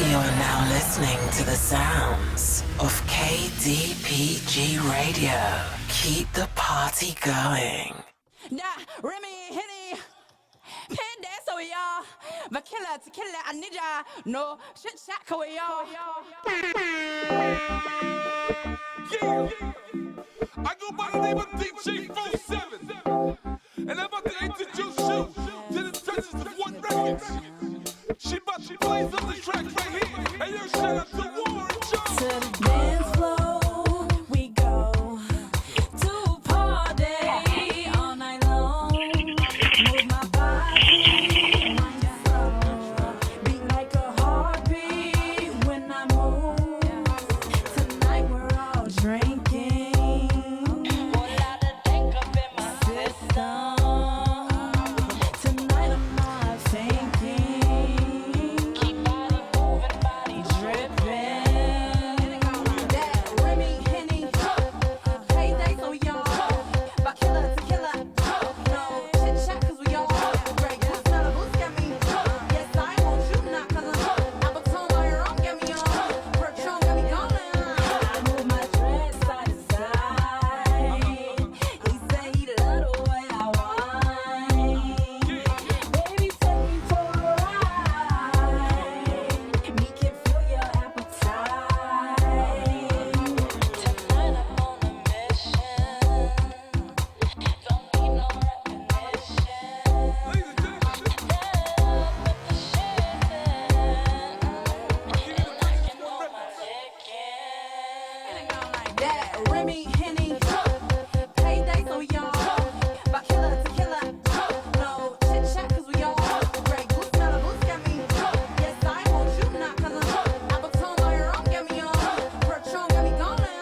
You're now listening to the sounds of KDPG Radio. Keep the party going. Remy, Henny, Pen dance over y'all. But killer to killer, I need ya. No shit shack away y'all. Yeah, I go by the name of DJ 47, and I'm about to introduce you to the touches of one records. She about to blaze up the track right here. Hey, yo, shout out to Warren Jones. To the dance floor we go. To party all night long. Move my body, wind it slow. Beat like a heartbeat when I move. Tonight we're all drinking. Whole lot of drink up in my system. Tonight I'm not thinking. Keep body moving, body dripping. That Remy, Henny, payday so y'all. By killer to killer, no chit chat 'cause we all break. Who's not a boost get me? Yes, I want you not 'cause I'm a tongue on your own, get me on. Patron got me going. I move my dress side to side. He say he love the way I whine. Baby, take me for a ride. Me can feel your appetite. Tonight I'm on a mission. Don't need no recognition. Ladies and gentlemen, That Remy, Henny, payday so y'all. By killer to killer, no chit chat 'cause we all break. Boost not a boost get me. Yes, I want you not 'cause I'm a tongue on your own, get me on. Patron got me going.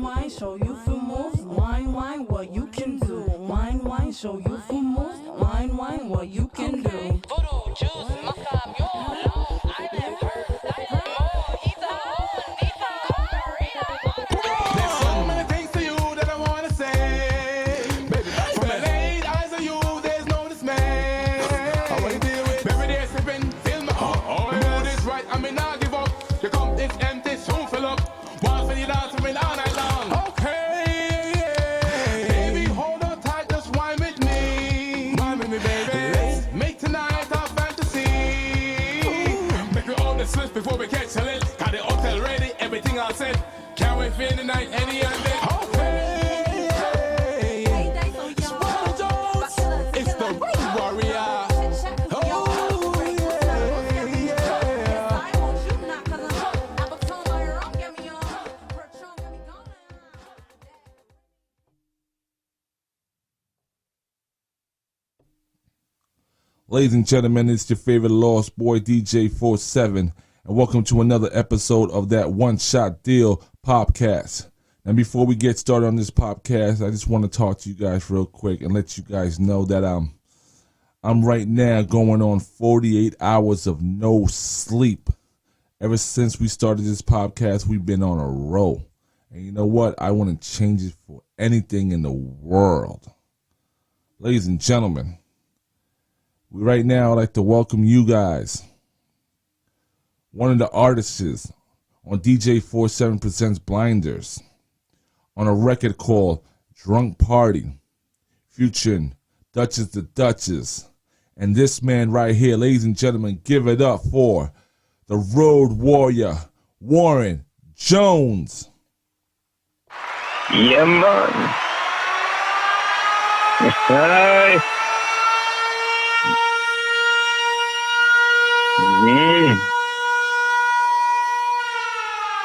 Wine, show you for moves. Wine, what you can do. Wine, show you for moves. Wine, what you can do. Voodoo juice, masam, yo, long, island, island, more. He's a home, he's a home, There's so many things to you that I wanna say. Baby, from the laid eyes of you, there's no dismay. I wanna deal with baby, they're sipping, fill my cup. The mood is right, I mean, I'll give up. Your cup is empty, soon fill up. One for you dance with me all night long. Okay, baby, hold on tight, just wine with me. Wine with me, baby. Let's make tonight our fantasy. Make me all the slips before we catch a lit. Got the hotel ready, everything all set. Can't wait for the night, any and then. Okay, payday so y'all. By killer to it's the killer, Road Warrior. chit chat 'cause we all break. Boost not a boost get me. Yes, I want you not 'cause I'm a tongue on your own, get me on. Patron got me going. Ladies and gentlemen, it's your favorite lost boy, DJ 47, and welcome to another episode of that One Shot Deal podcast. And before we get started on this podcast, I just want to talk to you guys real quick and let you guys know that I'm right now going on 48 hours of no sleep. Ever since we started this podcast, we've been on a roll. And you know what? I wouldn't change it for anything in the world. Ladies and gentlemen, right now I'd like to welcome you guys. One of the artists on DJ 47 Presents Blinders on a record called Drunk Party, featuring Duchess the Duchess. And this man right here, ladies and gentlemen, give it up for the Road Warrior, Warren Jones. Yeah, man. Hi.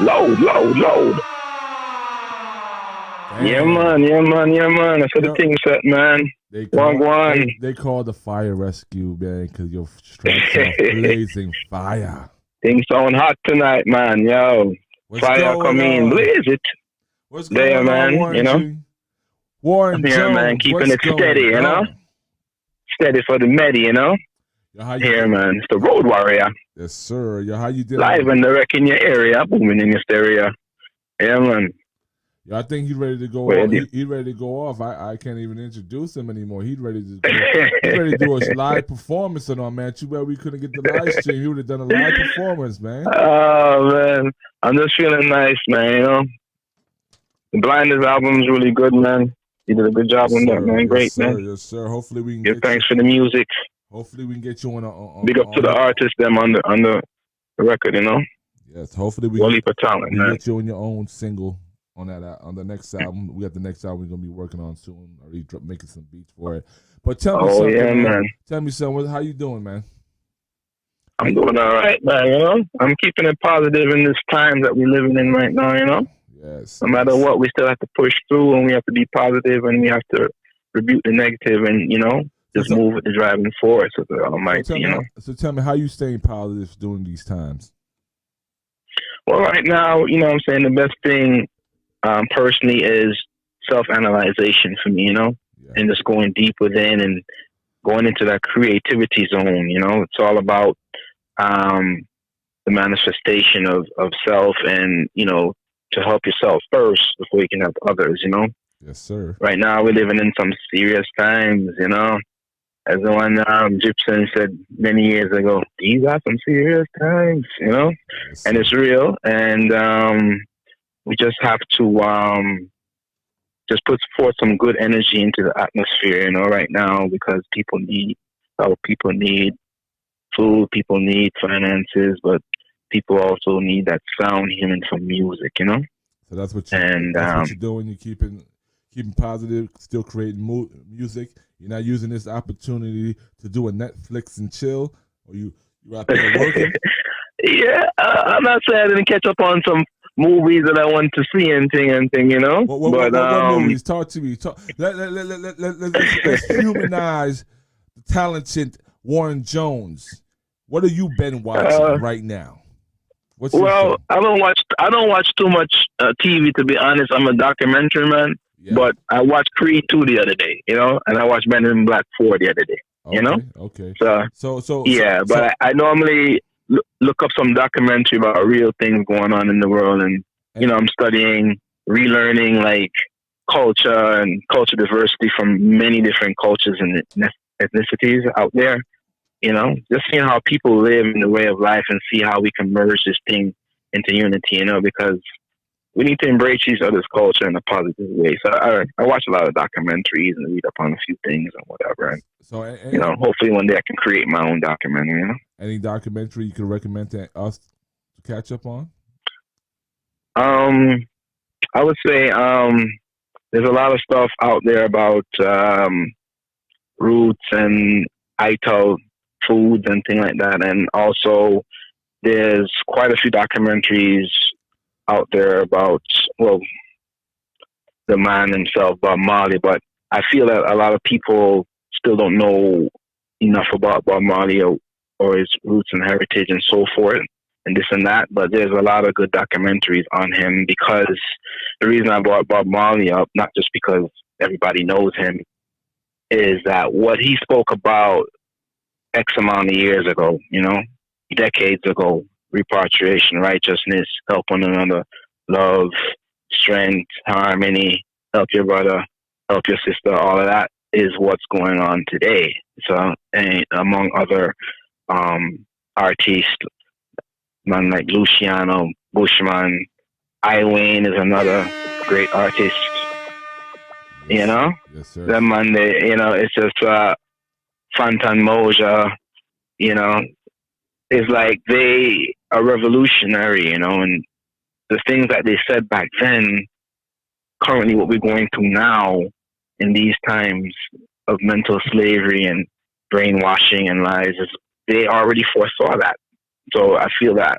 Load. Yeah, man. That's what the thing said, man. They call the fire rescue, man, because your stripes are blazing fire. Things sound hot tonight, man. Yo. What's Fire going come in, on? blaze it. What's There, going man, on, Warren you know? G? Warren Here, Jones, man, keeping what's it steady, going you know? on? Steady for the Medi, you know? Yo, how you Here, doing? man. It's the Road Warrior. Yes, sir. Yo, how you doing? Live and direct in your area, booming in your stereo. Yeah, man. Yeah, I think he's ready to go Where off. did- He ready to go off. I can't even introduce him anymore. He's ready to go. He's ready to do a live performance and all, man. Too bad we couldn't get the live stream. He would have done a live performance, man. Oh man, I'm just feeling nice, man. You know, the Blinders album is really good, man. You did a good job on that, man. Yes, Great, sir. man. Yes, sir. Hopefully we can Give get thanks you. for the music. Hopefully we can get you on Big up to the artists them on the record, you know. Yes, hopefully we Wall can heap of talent, we man. get you on your own single on that on the next album. We got the next album we're gonna be working on soon. Already making some beats for it. But tell me Oh something, yeah, man. Tell me something. How you doing, man? I'm doing all right, man. You know, I'm keeping it positive in this time that we're living in right now. You know, Yes. no matter what, we still have to push through, and we have to be positive, and we have to rebuke the negative, and you know, just move with the driving force of the Almighty. So tell me how you staying positive during these times. Well, right now, you know what I'm saying, the best thing personally is self-analyzation for me, you know, and just going deep within and going into that creativity zone, you know. It's all about the manifestation of self and, you know, to help yourself first before you can help others, you know. Yes, sir. Right now, we're living in some serious times, you know. As the one Gibson said many years ago, these are some serious times, you know, Yes, and it's real. And we just have to just put forth some good energy into the atmosphere, you know, right now, because people need help, people need food, people need finances, but people also need that sound healing from music, you know. So that's what you what you're doing. You're keeping positive, still creating music. You're not using this opportunity to do a Netflix and chill, or you out there working. Yeah, I'm not saying I didn't catch up on some movies that I want to see and thing, you know. What movies? Talk to me. Let's humanize the talented Warren Jones. What have you been watching right now? Well, I don't watch too much TV, to be honest. I'm a documentary man. Yeah. But I watched Creed 2 the other day, you know, and I watched Men in Black 4 the other day, you know? Okay. So but I normally look up some documentary about real things going on in the world. And you know, I'm studying, relearning, like, culture and culture diversity from many different cultures and ethnicities out there, you know? Just seeing how people live in the way of life and see how we can merge this thing into unity, you know, because we need to embrace each other's culture in a positive way. So I watch a lot of documentaries and read up on a few things and whatever. And, you know, hopefully one day I can create my own documentary, you know? Any documentary you can recommend to us to catch up on? I would say there's a lot of stuff out there about roots and ITAL foods and things like that. And also there's quite a few documentaries out there about, well, the man himself, Bob Marley, but I feel that a lot of people still don't know enough about Bob Marley or his roots and heritage and so forth and this and that, but there's a lot of good documentaries on him, because the reason I brought Bob Marley up, not just because everybody knows him, is that what he spoke about X amount of years ago, you know, decades ago, repatriation, righteousness, help one another, love, strength, harmony, help your brother, help your sister, all of that is what's going on today. So, and among other artists, man like Luciano, Bushman, Wayne is another great artist. Yes, you know? Yes, sir. That man, you know, it's just Fantan Moja, you know, it's like they are revolutionary, you know, and the things that they said back then, currently what we're going through now in these times of mental slavery and brainwashing and lies, is they already foresaw that. So I feel that,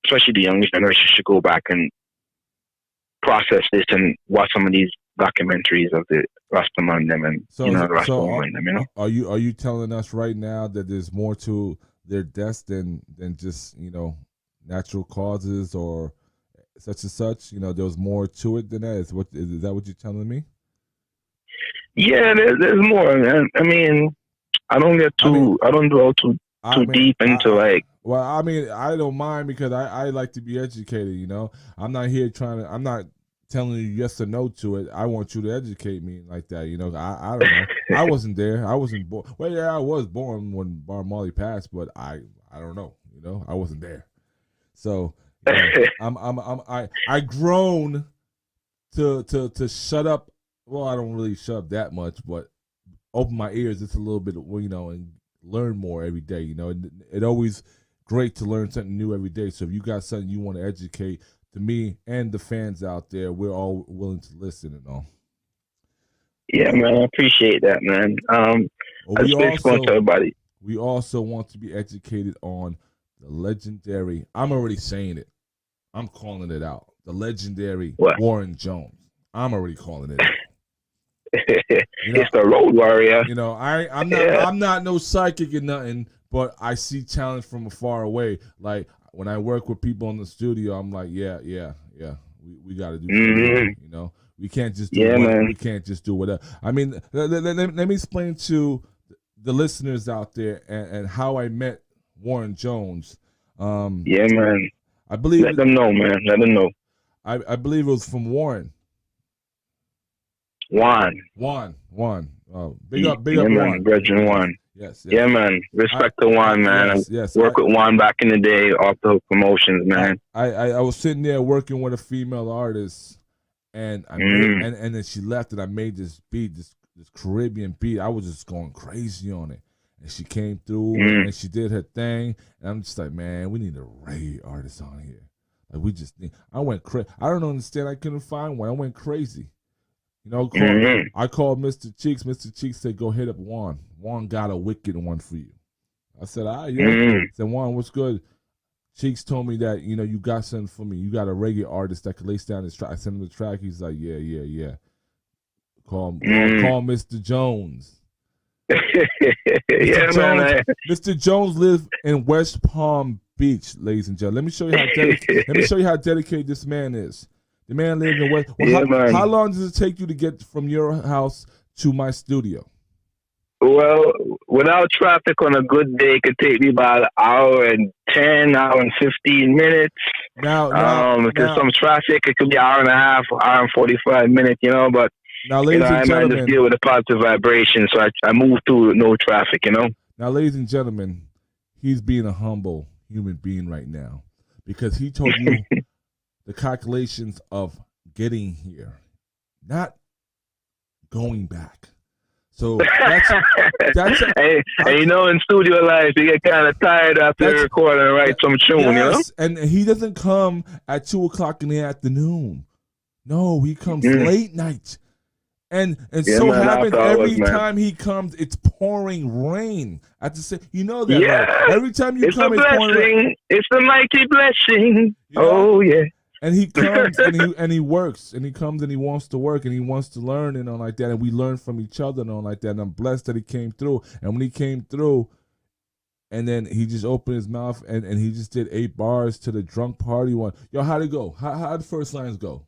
especially the younger generation should go back and process this and watch some of these documentaries of the Rastaman them and the Rastaman them. You know, are you telling us right now that there's more to their deaths than just, you know, natural causes or such and such? You know, there's more to it than that. Is that what you're telling me? Yeah, there's more. I mean, I don't dwell too deep into like. Well, I mean, I don't mind because I like to be educated. You know, I'm not here I'm not telling you yes or no to it. I want you to educate me like that. You know, I don't know. I wasn't there. I wasn't born. Well, yeah, I was born when Bar Marley passed, but I don't know. You know, I wasn't there. So you know, I grown to shut up. Well, I don't really shut up that much, but open my ears just a little bit, you know, and learn more every day. You know, it always great to learn something new every day. So if you got something you want to educate to me and the fans out there, we're all willing to listen and all. Yeah, man, I appreciate that, man. I just want to everybody. We also want to be educated on the legendary. I'm already saying it. I'm calling it out. The legendary Warren Jones. I'm already calling it out. You know, it's the Road Warrior. You know, I'm not no psychic or nothing, but I see talent from afar away. Like when I work with people in the studio, I'm like, yeah. We got to do something. You know, we can't just do we can't just do whatever. I mean, let me explain to the listeners out there and how I met Warren Jones. Yeah, man. I believe. Let them know, man. Let them know. I believe it was from Warren. Juan. Big up, man. Juan. Brethren Juan. Yes. Yeah, man. Respect to Juan, man. Yes. Work with Juan back in the day, off the hook promotions, man. I was sitting there working with a female artist, and and then she left, and I made this beat, this Caribbean beat. I was just going crazy on it, and she came through and she did her thing, and I'm just like, man, we need a reggae artist on here. Like we just need. I went crazy. I don't understand. I couldn't find one. I went crazy. You know, I called Mr. Cheeks. Mr. Cheeks said, go hit up Juan. Juan got a wicked one for you. I said, yeah. I said, Juan, what's good? Cheeks told me that, you know, you got something for me. You got a reggae artist that could lay down his track. I sent him the track. He's like, yeah. Call Mr. Jones. Mr. Jones lives in West Palm Beach, ladies and gentlemen. Let me show you how dedicated this man is. The man lives in West. Well, how long does it take you to get from your house to my studio? Well, without traffic on a good day, it could take me about an hour and 10, hour and 15 minutes. If there's some traffic, it could be an hour and a half, hour and 45 minutes, you know. But now, ladies and gentlemen, I just deal with the positive vibration, so I move through no traffic, you know. Now, ladies and gentlemen, he's being a humble human being right now because he told you the calculations of getting here, not going back. So that's hey, you know, in studio life, you get kind of tired after recording and write some tune, you know? And he doesn't come at 2:00 in the afternoon. No, he comes late night. And so happens every time he comes, it's pouring rain. I just say, you know that, right? Every time you come, it's pouring rain. It's a mighty blessing. You know? Oh, yeah. And he comes and he works and he comes and he wants to work and he wants to learn and all like that, and we learn from each other and all like that. And I'm blessed that he came through. And when he came through, and then he just opened his mouth and he just did 8 bars to the drunk party one. Yo, how'd it go? How the first lines go?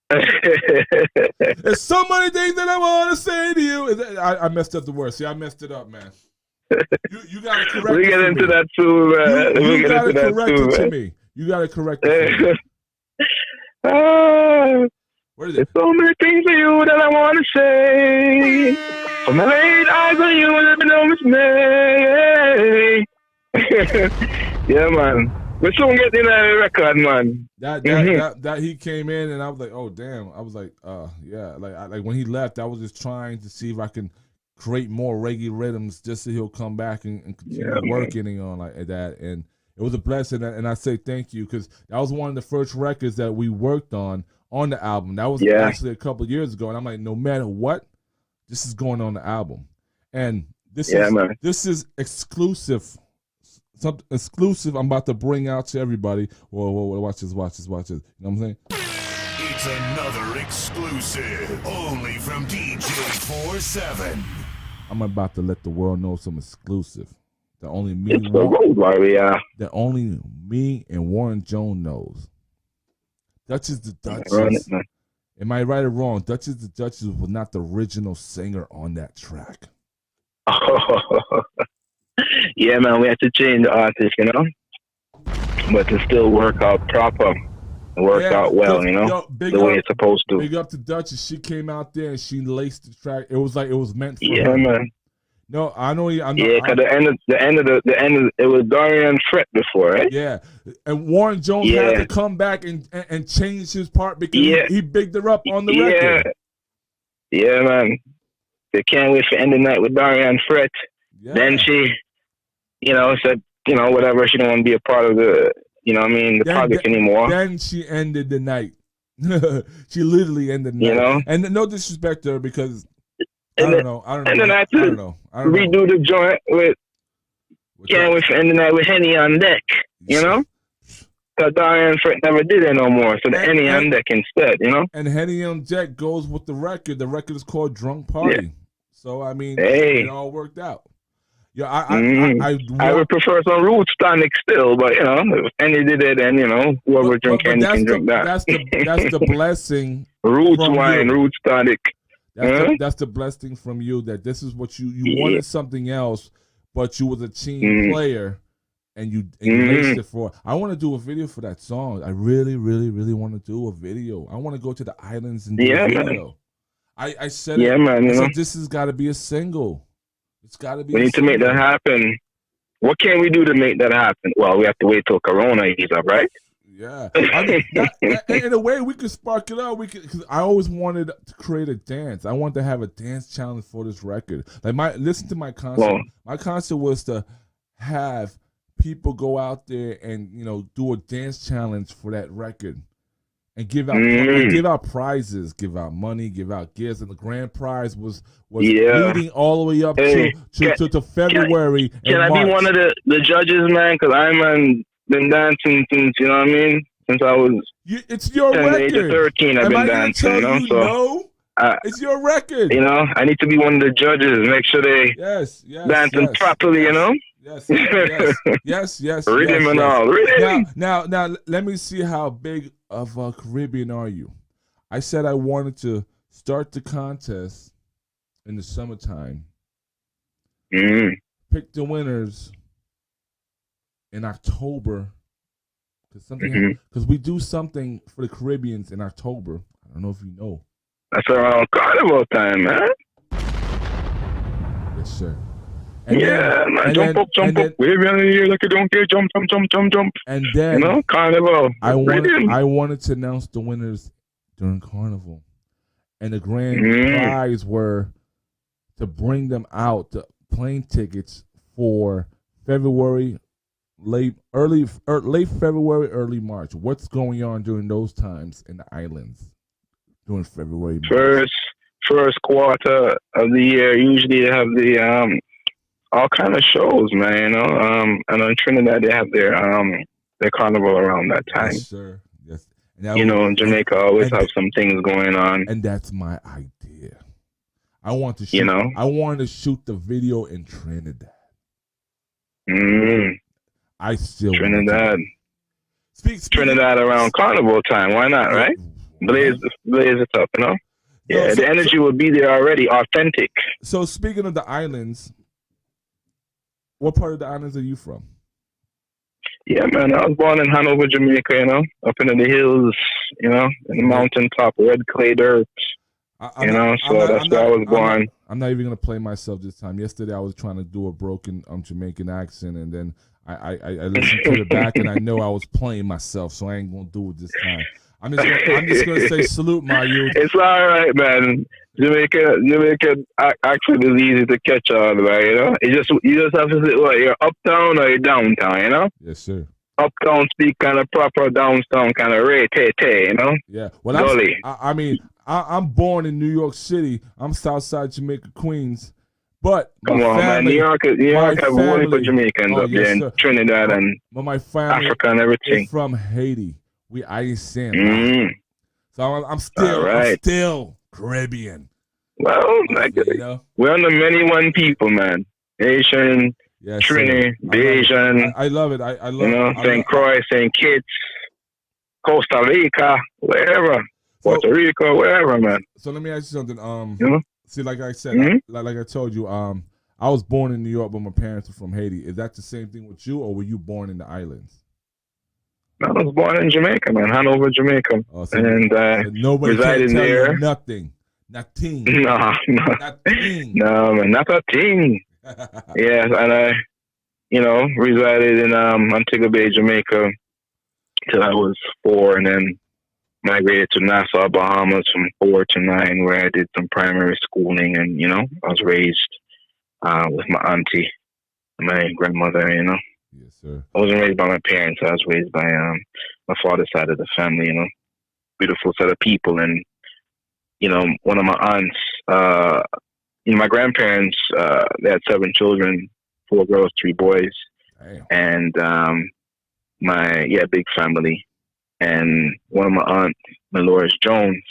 There's so many things that I want to say to you. I messed up the words. See, I messed it up, man. You gotta correct. We get into that too, man. You gotta correct it to me. You gotta correct it to me. What is it? There's so many things to you that I want to say. From my late eyes on you, let me know it's me. Yeah, man. We're soon getting a record, man. That he came in and I was like, oh damn. I was like, yeah. Like when he left, I was just trying to see if I can create more reggae rhythms just so he'll come back and continue working on like that. And it was a blessing, and I say thank you because that was one of the first records that we worked on the album. That was actually a couple of years ago, and I'm like, no matter what, this is going on the album, and this is exclusive, something exclusive. I'm about to bring out to everybody. Whoa, watch this. You know what I'm saying? It's another exclusive, only from DJ47. I'm about to let the world know some exclusive. That only me, that only me and Warren Jones knows. Duchess the Duchess. Am I right or wrong? Duchess the Duchess was not the original singer on that track. Yeah, man, we had to change the artist, you know, but to still work out proper. It worked out well, you know, big the way up, it's supposed to. Big up to Duchess. She came out there and she laced the track. It was like it was meant for Yeah, her. man. No, I know. I know. Yeah, because it was Darian Fret before, right? Yeah, and Warren Jones had to come back and change his part because he bigged her up on the record. Yeah, man. They can't wait for end the night with Darian Fret. Yeah. Then she, said, whatever, she don't want to be a part of the, the project anymore. Then she ended the night. She literally ended the night. And no disrespect to her because I don't know. And then I had to redo the joint with can't wait for end the night with Henny on deck, Because Darian Fret never did it no more. So the Henny on deck instead, And Henny on deck goes with the record. The record is called Drunk Party. Yeah. So, I mean, hey. It all worked out. Yeah, I would prefer some roots tonic still, but if any did it, then whoever drink any can drink that. That's the blessing. Roots wine, roots tonic. That's the blessing from you that this is what you wanted something else, but you was a team player, and you laced it for. I want to do a video for that song. I really, really, really want to do a video. I want to go to the islands and do a video. Man. I said it. Man. I said this has got to be a single. It's got to be. We need to make that happen. What can we do to make that happen? Well, we have to wait till Corona eases up, right? Yeah. I mean, in a way, we could spark it up. Because I always wanted to create a dance. I wanted to have a dance challenge for this record. Listen to my concept. Well, my concept was to have people go out there and do a dance challenge for that record. And give out prizes, give out money, give out gifts, and the grand prize was leading all the way up to February. Can I be one of the judges, man? Because I'm been dancing since since I was. It's your record. Age of 13, I've been dancing. It's your record. I need to be one of the judges. Make sure they dancing properly. Yes. Rhythm and all. Rhythm. Now, let me see how big of a Caribbean are you? I said I wanted to start the contest in the summertime. Pick the winners in October. Because we do something for the Caribbeans in October. I don't know if you know. That's around carnival time, man. Yes, sir. Man, jump up. Wave in the air like a donkey, jump. And then, carnival. I wanted to announce the winners during carnival, and the grand prize were to bring them out the plane tickets for February, late February, early March. What's going on during those times in the islands during February? March? First quarter of the year, usually they have the all kind of shows, man, and on Trinidad they have their carnival around that time. Yes, sir. Yes. Jamaica always have some things going on. And that's my idea. I want to shoot I wanted to shoot the video in Trinidad. I still Trinidad. Trinidad around carnival time, why not, right? Blaze it up, Yeah, the energy will be there already, authentic. So speaking of the islands, what part of the islands are you from? Yeah, man, I was born in Hanover, Jamaica, up in the hills, in the mountaintop, red clay dirt, that's where I was born. I'm not even going to play myself this time. Yesterday I was trying to do a broken Jamaican accent, and then I listened to the back, and I know I was playing myself, so I ain't going to do it this time. I'm just gonna say salute, my youth. It's all right, man. Jamaica accent is easy to catch on, right? You just have to say, what, you're uptown or you're downtown, Yes, sir. Uptown speak kind of proper, downtown kind of ray-tay-tay, Yeah. Well, I'm born in New York City. I'm Southside Jamaica, Queens. But come on, man. New York have only for Jamaicans up there in Trinidad and my family, Africa and everything. Is from Haiti. I ain't saying so I'm still Caribbean. Well, we're on the many one people, man. Haitian, Trini, Bayesian. I love it. I love St. Croix, St. Kitts, Costa Rica, wherever. Puerto Rico, wherever, man. So let me ask you something. See, like I said, like I told you, I was born in New York, but my parents were from Haiti. Is that the same thing with you, or were you born in the islands? I was born in Jamaica, man, Hanover, Jamaica, Oh, and so nobody can resided tell there. you nothing. Nothing. No, Nothing. no, man, not a thing. Yes, and I, resided in Antigua Bay, Jamaica, till I was 4, and then migrated to Nassau, Bahamas, from 4 to 9, where I did some primary schooling, and I was raised with my auntie, my grandmother. Yes, sir. I wasn't raised by my parents. I was raised by my father's side of the family. Beautiful set of people, and one of my aunts. My grandparents. They had 7 children, 4 girls, 3 boys. Damn. And big family. And one of my aunts, Dolores Jones,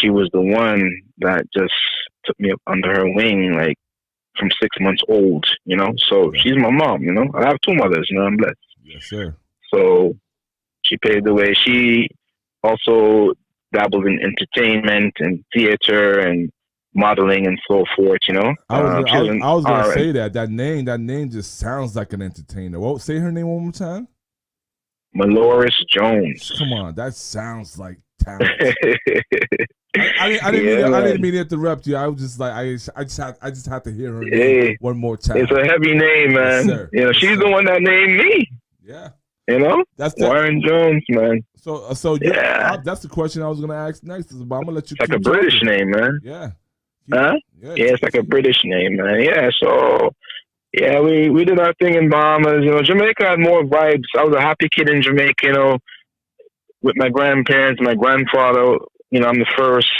she was the one that just took me up under her wing, like from 6 months old, So she's my mom, I have 2 mothers, I'm blessed. Yes, sir. So she paved the way. She also dabbled in entertainment and theater and modeling and so forth, I was gonna RN. say that name just sounds like an entertainer. What? Say her name one more time. Dolores Jones. Come on, that sounds like talent. I didn't mean to interrupt you. I was just like, I just had to hear her name one more time. It's a heavy name, man. Yes, she's the one that named me. Yeah. That's Warren Jones, man. So yeah, that's the question I was gonna ask next. But I'm gonna let you. It's like a British name, man. Yeah. Huh? Yeah, it's like a British name, man. Yeah, so yeah, we did our thing in Bahamas. Jamaica had more vibes. I was a happy kid in Jamaica, with my grandparents, my grandfather. I'm the first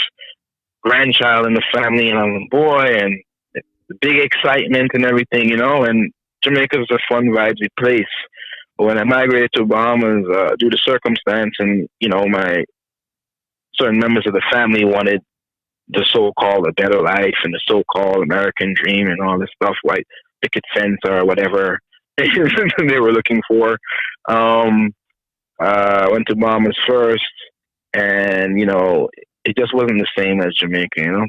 grandchild in the family, and I'm a boy, and the big excitement and everything, and Jamaica's a fun, vibesy place. But when I migrated to Bahamas, due to circumstance and, my certain members of the family wanted the so-called a better life and the so-called American dream and all this stuff, white picket fence or whatever they were looking for. Went to Bahamas first, and, it just wasn't the same as Jamaica,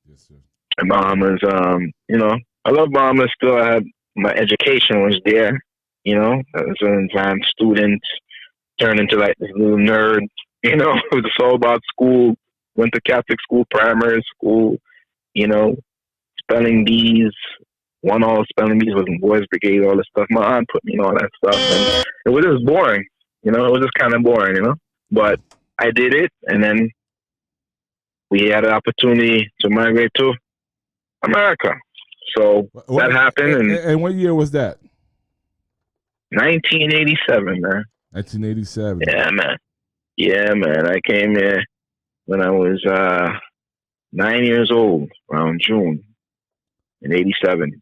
Yes, sir. And Bahamas, I love Bahamas still. My education was there. I was an advanced student, turned into like this little nerd. It was all about school. Went to Catholic school, primary school. Spelling bees. Won all spelling bees. Was in boys' brigade, all this stuff. My aunt put me in all that stuff, and it was just boring. It was just kind of boring. But I did it, and then we had an opportunity to migrate to America. So that happened. And what year was that? 1987, man. 1987. Yeah, man. I came here when I was 9 years old, around June in 87.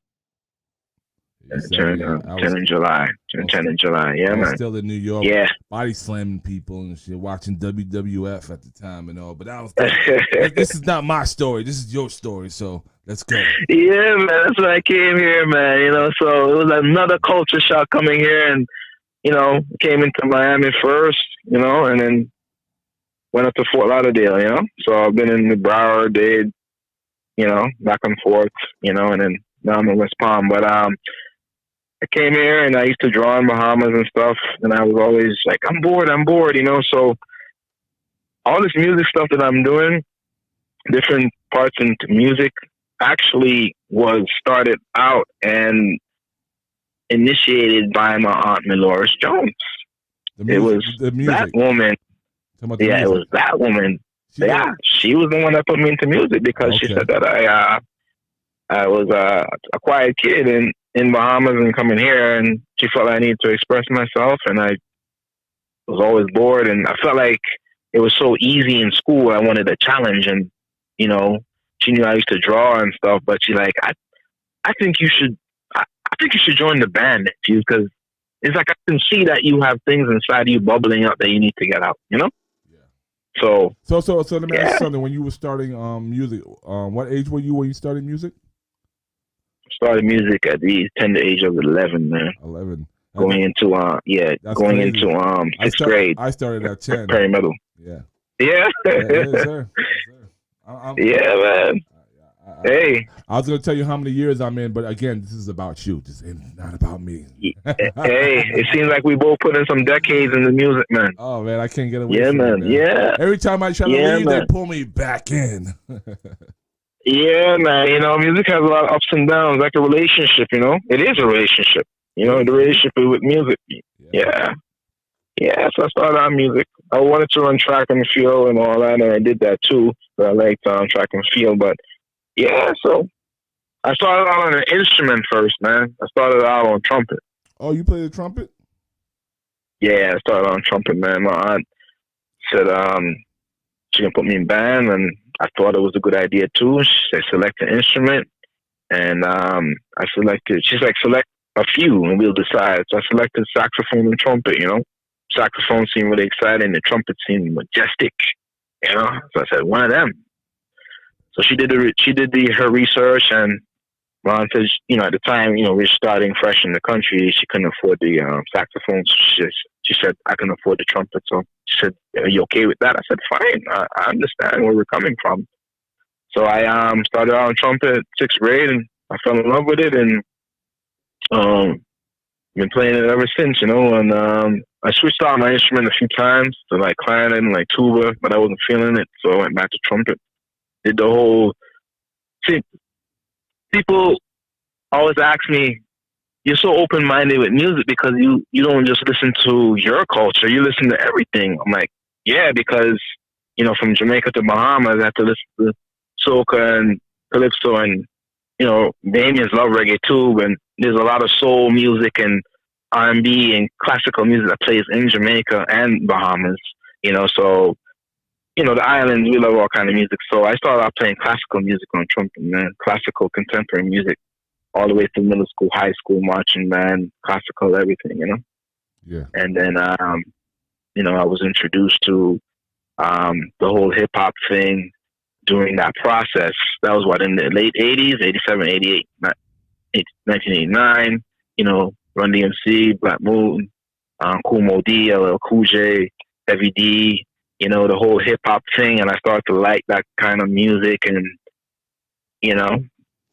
Turned 10 in July. Turned 10 in July. Yeah, I was man. still in New York. Yeah. Body slamming people and shit, watching WWF at the time and all. But this is not my story. This is your story. So let's go. Yeah, man. That's when I came here, man. So it was another culture shock coming here, and came into Miami first, and then went up to Fort Lauderdale, So I've been in the Broward, Dade, back and forth, and then now I'm in West Palm. But I came here and I used to draw in Bahamas and stuff, and I was always like, I'm bored, So all this music stuff that I'm doing, different parts into music, actually was started out and initiated by my aunt Dolores Jones. It was that woman. Yeah, it was that woman. She was the one that put me into music because she said that I was a quiet kid in Bahamas and coming here, and she felt I needed to express myself, and I was always bored, and I felt like it was so easy in school. I wanted a challenge, and she knew I used to draw and stuff, but she like, I think you should join the band, because it's like I can see that you have things inside you bubbling up that you need to get out, Yeah. So let me ask you something. When you were starting music, what age were you when you started music? Started music at the tender age of 11, man. 11. Going into sixth grade. I started at 10. Perry middle. Yeah. Yeah. Yes, sir. Yeah, man. Hey, I was gonna tell you how many years I'm in, but again, this is about you. This is not about me. hey, it seems like we both put in some decades in the music, man. Oh man, I can't get away Yeah, from man. it, man. Yeah, Every time I try to yeah, leave, they man. pull me back in. Yeah, man. You know, music has a lot of ups and downs, like a relationship. You know, it is a relationship. You know, the relationship is with music. Yeah. Yeah, so I started on music. I wanted to run track and field and all that, and I did that too. But I liked track and field. But yeah, so I started out on an instrument first, man. I started out on trumpet. Oh, you play the trumpet? Yeah, I started on trumpet, man. My aunt said she can put me in band, and I thought it was a good idea too. She said select an instrument, and I selected. She's like select a few, and we'll decide. So I selected saxophone and trumpet. You know, saxophone seemed really exciting. The trumpet seemed majestic. You know, so I said one of them. So she did her research, and mom said, you know, at the time, you know, we were starting fresh in the country. She couldn't afford the saxophone. So she said, I can afford the trumpet. So she said, are you okay with that? I said, fine. I understand where we're coming from. So I started out on trumpet, 6th grade, and I fell in love with it, and been playing it ever since, you know. And I switched out my instrument a few times to like clarinet and like tuba, but I wasn't feeling it, so I went back to trumpet. Did the whole. See, people always ask me, "You're so open-minded with music because you don't just listen to your culture; you listen to everything." I'm like, "Yeah," because you know, from Jamaica to Bahamas, I have to listen to soca and calypso, and you know, Bahamians love reggae too. And there's a lot of soul music and R&B and classical music that plays in Jamaica and Bahamas. You know, so you know, the islands, we love all kind of music. So I started out playing classical music on trumpet, man, classical contemporary music, all the way through middle school, high school, marching band, classical, everything, you know. Yeah. And then, you know, I was introduced to the whole hip hop thing during that process. That was what, in the late 80s, 87, 88, 1989, you know, Run DMC, Black Moon, Kool Moe Dee, LL Cool J, Heavy D, you know, the whole hip hop thing. And I started to like that kind of music, and, you know,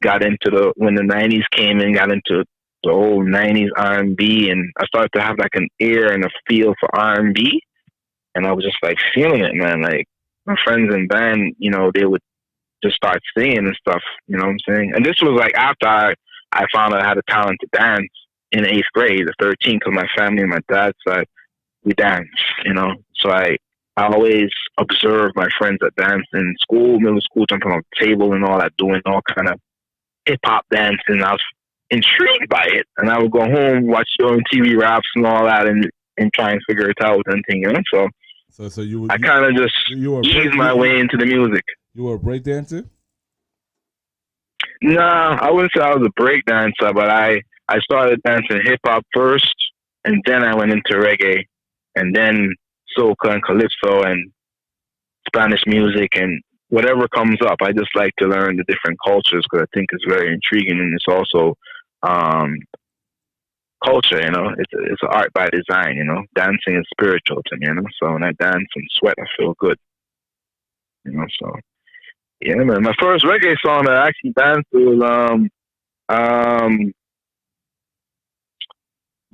got into when the 90s came in, got into the whole 90s R&B, and I started to have like an ear and a feel for R&B, and I was just like feeling it, man. Like my friends in band, you know, they would just start singing and stuff, you know what I'm saying? And this was like after I found out I had a talent to dance in 8th grade, the 13th, because my family and my dad's side, we danced, you know. So I always observed my friends that danced in school, middle school, jumping on the table and all that, doing all kind of hip hop dancing. I was intrigued by it, and I would go home, watch TV raps and all that, and try and figure it out and thing, you know. So I kind of just eased my way into the music. You were a break dancer? Nah, I wouldn't say I was a break dancer, but I started dancing hip hop first, and then I went into reggae, and then soca and calypso and Spanish music and whatever comes up. I just like to learn the different cultures because I think it's very intriguing, and it's also culture, you know. It's an art by design, you know. Dancing is spiritual to me, you know. So when I dance and sweat, I feel good, you know. So yeah, man. My first reggae song that I actually danced was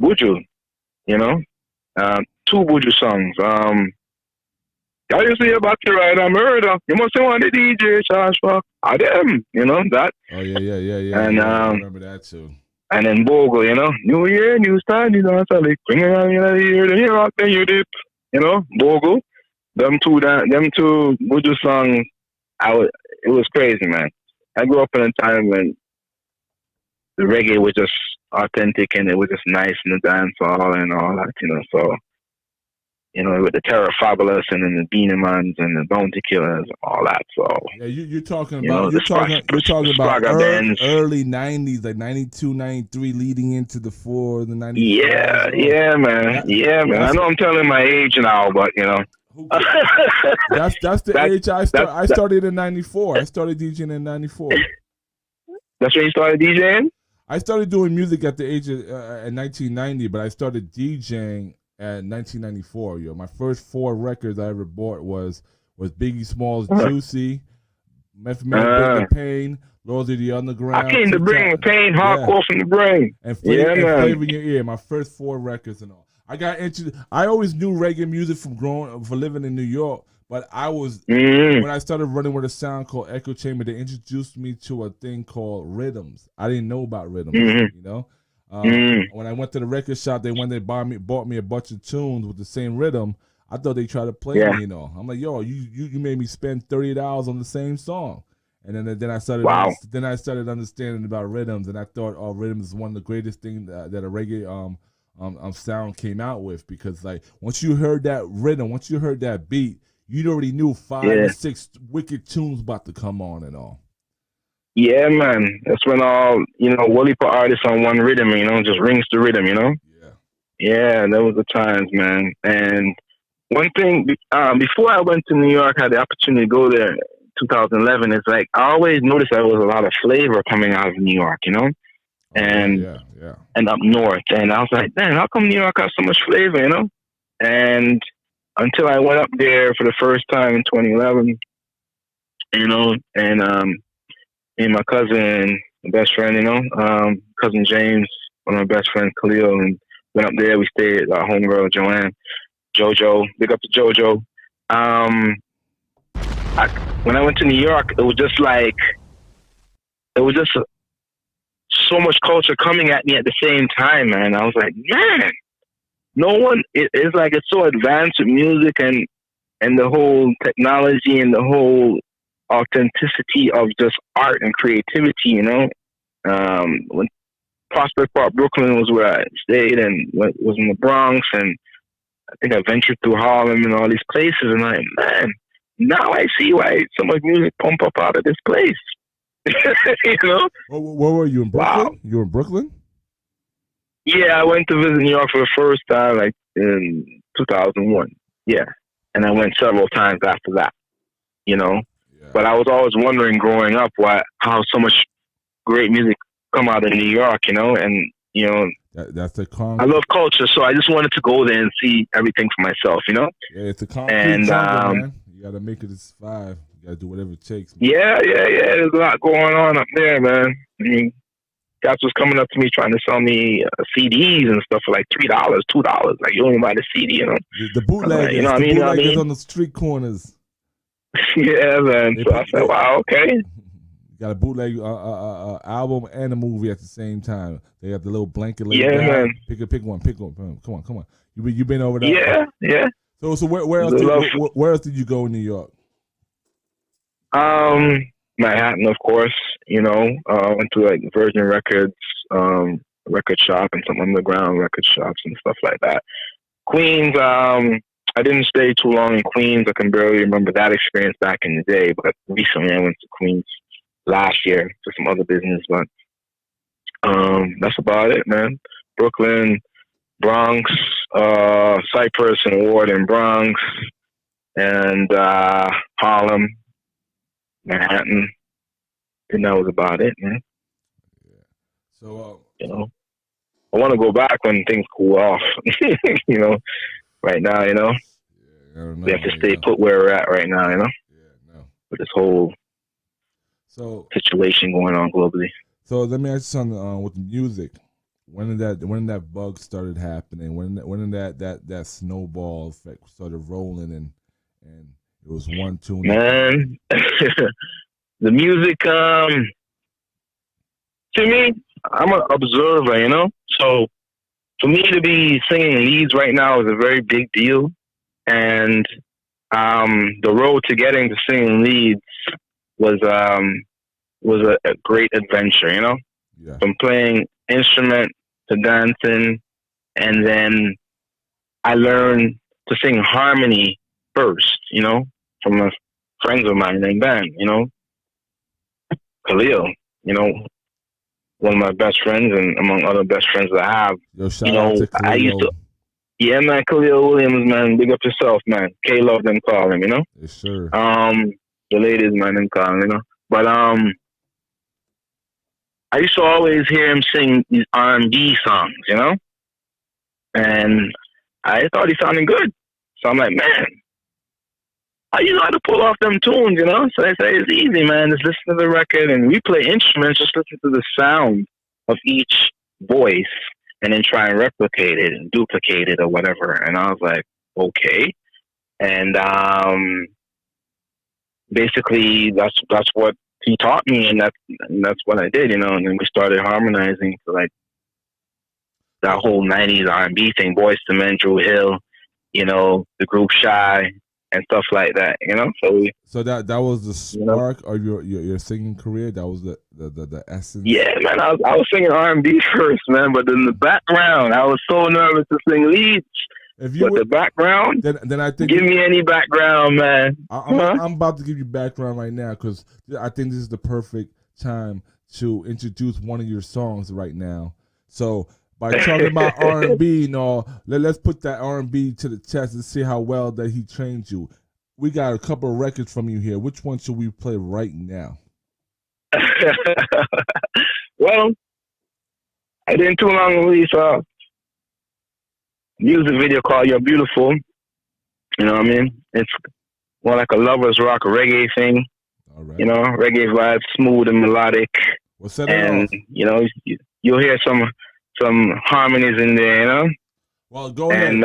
Buju, you know. 2 Buju songs. Y'all you see about to ride a murder. You must want the DJ Joshua. I them, you know that. Oh yeah. And I remember that too. And then Bogle, you know, New Year, new style, you know, so like bring it on the year, then you rock, then you dip, you know, Bogle. Them two Buju songs, it was crazy, man. I grew up in a time when the reggae was just authentic and it was just nice in the dance hall and all that, you know. So, you know, with the Terror Fabulous and then the Beanie Mans and the Bounty Killers, all that. So yeah, you're talking you know, about bands. early 90s, like 92, 93, leading into the 90s. Yeah, man. I know I'm telling my age now, but you know. That's the age I started in 94. I started DJing in 94. That's when you started DJing? I started doing music at the age of in 1990, but I started DJing at 1994. Yo, my first 4 records I ever bought was Biggie Smalls' Juicy, Method Man, Bring the Pain, Lords of the Underground. I came to bring the pain, hardcore from the brain. And man. Flavor in Your Ear, my first 4 records and all. I always knew reggae music for living in New York, but I was when I started running with a sound called Echo Chamber, they introduced me to a thing called rhythms. I didn't know about rhythms, you know. When I went to the record shop, when they bought me a bunch of tunes with the same rhythm, I thought they tried to play me, you know. I'm like, yo, you made me spend $30 on the same song. And then I started understanding about rhythms, and I thought, rhythms is one of the greatest things that a reggae sound came out with, because like once you heard that rhythm, once you heard that beat, you already knew 5 or 6 wicked tunes about to come on and all. Yeah, man. That's when all, Wally put artists on one rhythm, just rings the rhythm, Yeah, that was the times, man. And one thing, before I went to New York, I had the opportunity to go there in 2011. It's like, I always noticed there was a lot of flavor coming out of New York, and up north. And I was like, man, how come New York has so much flavor, And until I went up there for the first time in 2011, and me and my cousin, my best friend, cousin James, one of my best friends, Khalil, and went up there. We stayed at our homegirl, Jojo. Big up to Jojo. When I went to New York, it was just so much culture coming at me at the same time, man. I was like, man, no one, it's like it's so advanced with music and the whole technology and the whole authenticity of just art and creativity, When Prospect Park, Brooklyn was where I stayed and was in the Bronx, and I think I ventured through Harlem and all these places, and I'm like, man, now I see why so much music pump up out of this place. Where were you, in Brooklyn? Wow. You were in Brooklyn? Yeah, I went to visit New York for the first time, like in 2001. Yeah, and I went several times after that. Yeah. But I was always wondering, growing up, how so much great music come out of New York. And that's the I love culture, so I just wanted to go there and see everything for myself. Yeah, it's a concrete jungle, man. You gotta make it a survive. You gotta do whatever it takes, man. Yeah. There's a lot going on up there, man. I mean, guys was coming up to me trying to sell me CDs and stuff for like $3, $2. Like, you don't buy the CD, The bootleggers, like, bootleggers on the street corners. Yeah, man. So I said, wow, okay. You got a bootleg album and a movie at the same time. They got the little blanket. Yeah, down. man. Pick one. Come on. You been over there? Yeah. So where else did you go in New York? Manhattan, of course. Went to like Virgin Records, record shop, and some underground record shops and stuff like that. Queens, I didn't stay too long in Queens. I can barely remember that experience back in the day, but recently I went to Queens last year for some other business, but that's about it, man. Brooklyn, Bronx, Cypress and Ward and Bronx, and Harlem, Manhattan, and that was about it, man. Yeah. So, I want to go back when things cool off, right now, we have to stay put where we're at right now, with this whole situation going on globally. So let me ask you something with the music. When did that bug started happening? When did that snowball effect started rolling and it was 1, 2? Man, the music. To me, I'm an observer, So for me to be singing leads right now is a very big deal, and the road to getting to singing leads was a great adventure, Yeah. From playing instrument to dancing, and then I learned to sing harmony first, from a friends of mine named Ben, Khalil, one of my best friends, and among other best friends that I have. Yo, shout out to Khalil. I used to, yeah, man, Khalil Williams, man, big up yourself, man. K-Love them call him, Yes, sir. The ladies, man, them call him, But I used to always hear him sing these R&B songs, and I thought he sounded good. So I'm like, man, you know how to pull off them tunes, you know? So I say it's easy, man. Just listen to the record and we play instruments, just listen to the sound of each voice and then try and replicate it and duplicate it or whatever. And I was like, okay. And basically that's what he taught me, and that's what I did, you know. And then we started harmonizing for like that whole '90s R&B thing, Boyz II Men, Drew Hill, you know, the group Shy and stuff like that, you know. So that was the spark of your singing career. That was the essence. Yeah, man. I was singing R&B first, man, but in the background, I was so nervous to sing leads. The background, then I think give me any background, man. I'm about to give you background right now because I think this is the perfect time to introduce one of your songs right now. So by talking about R&B and all, let's put that R&B to the test and see how well that he trained you. We got a couple of records from you here. Which one should we play right now? Well, I didn't too long release music video called You're Beautiful. You know what I mean? It's more like a lovers rock reggae thing. All right. You know, reggae vibe, smooth and melodic. Well, set it and, off. You know, you'll hear some harmonies in there, you know? Well, go ahead and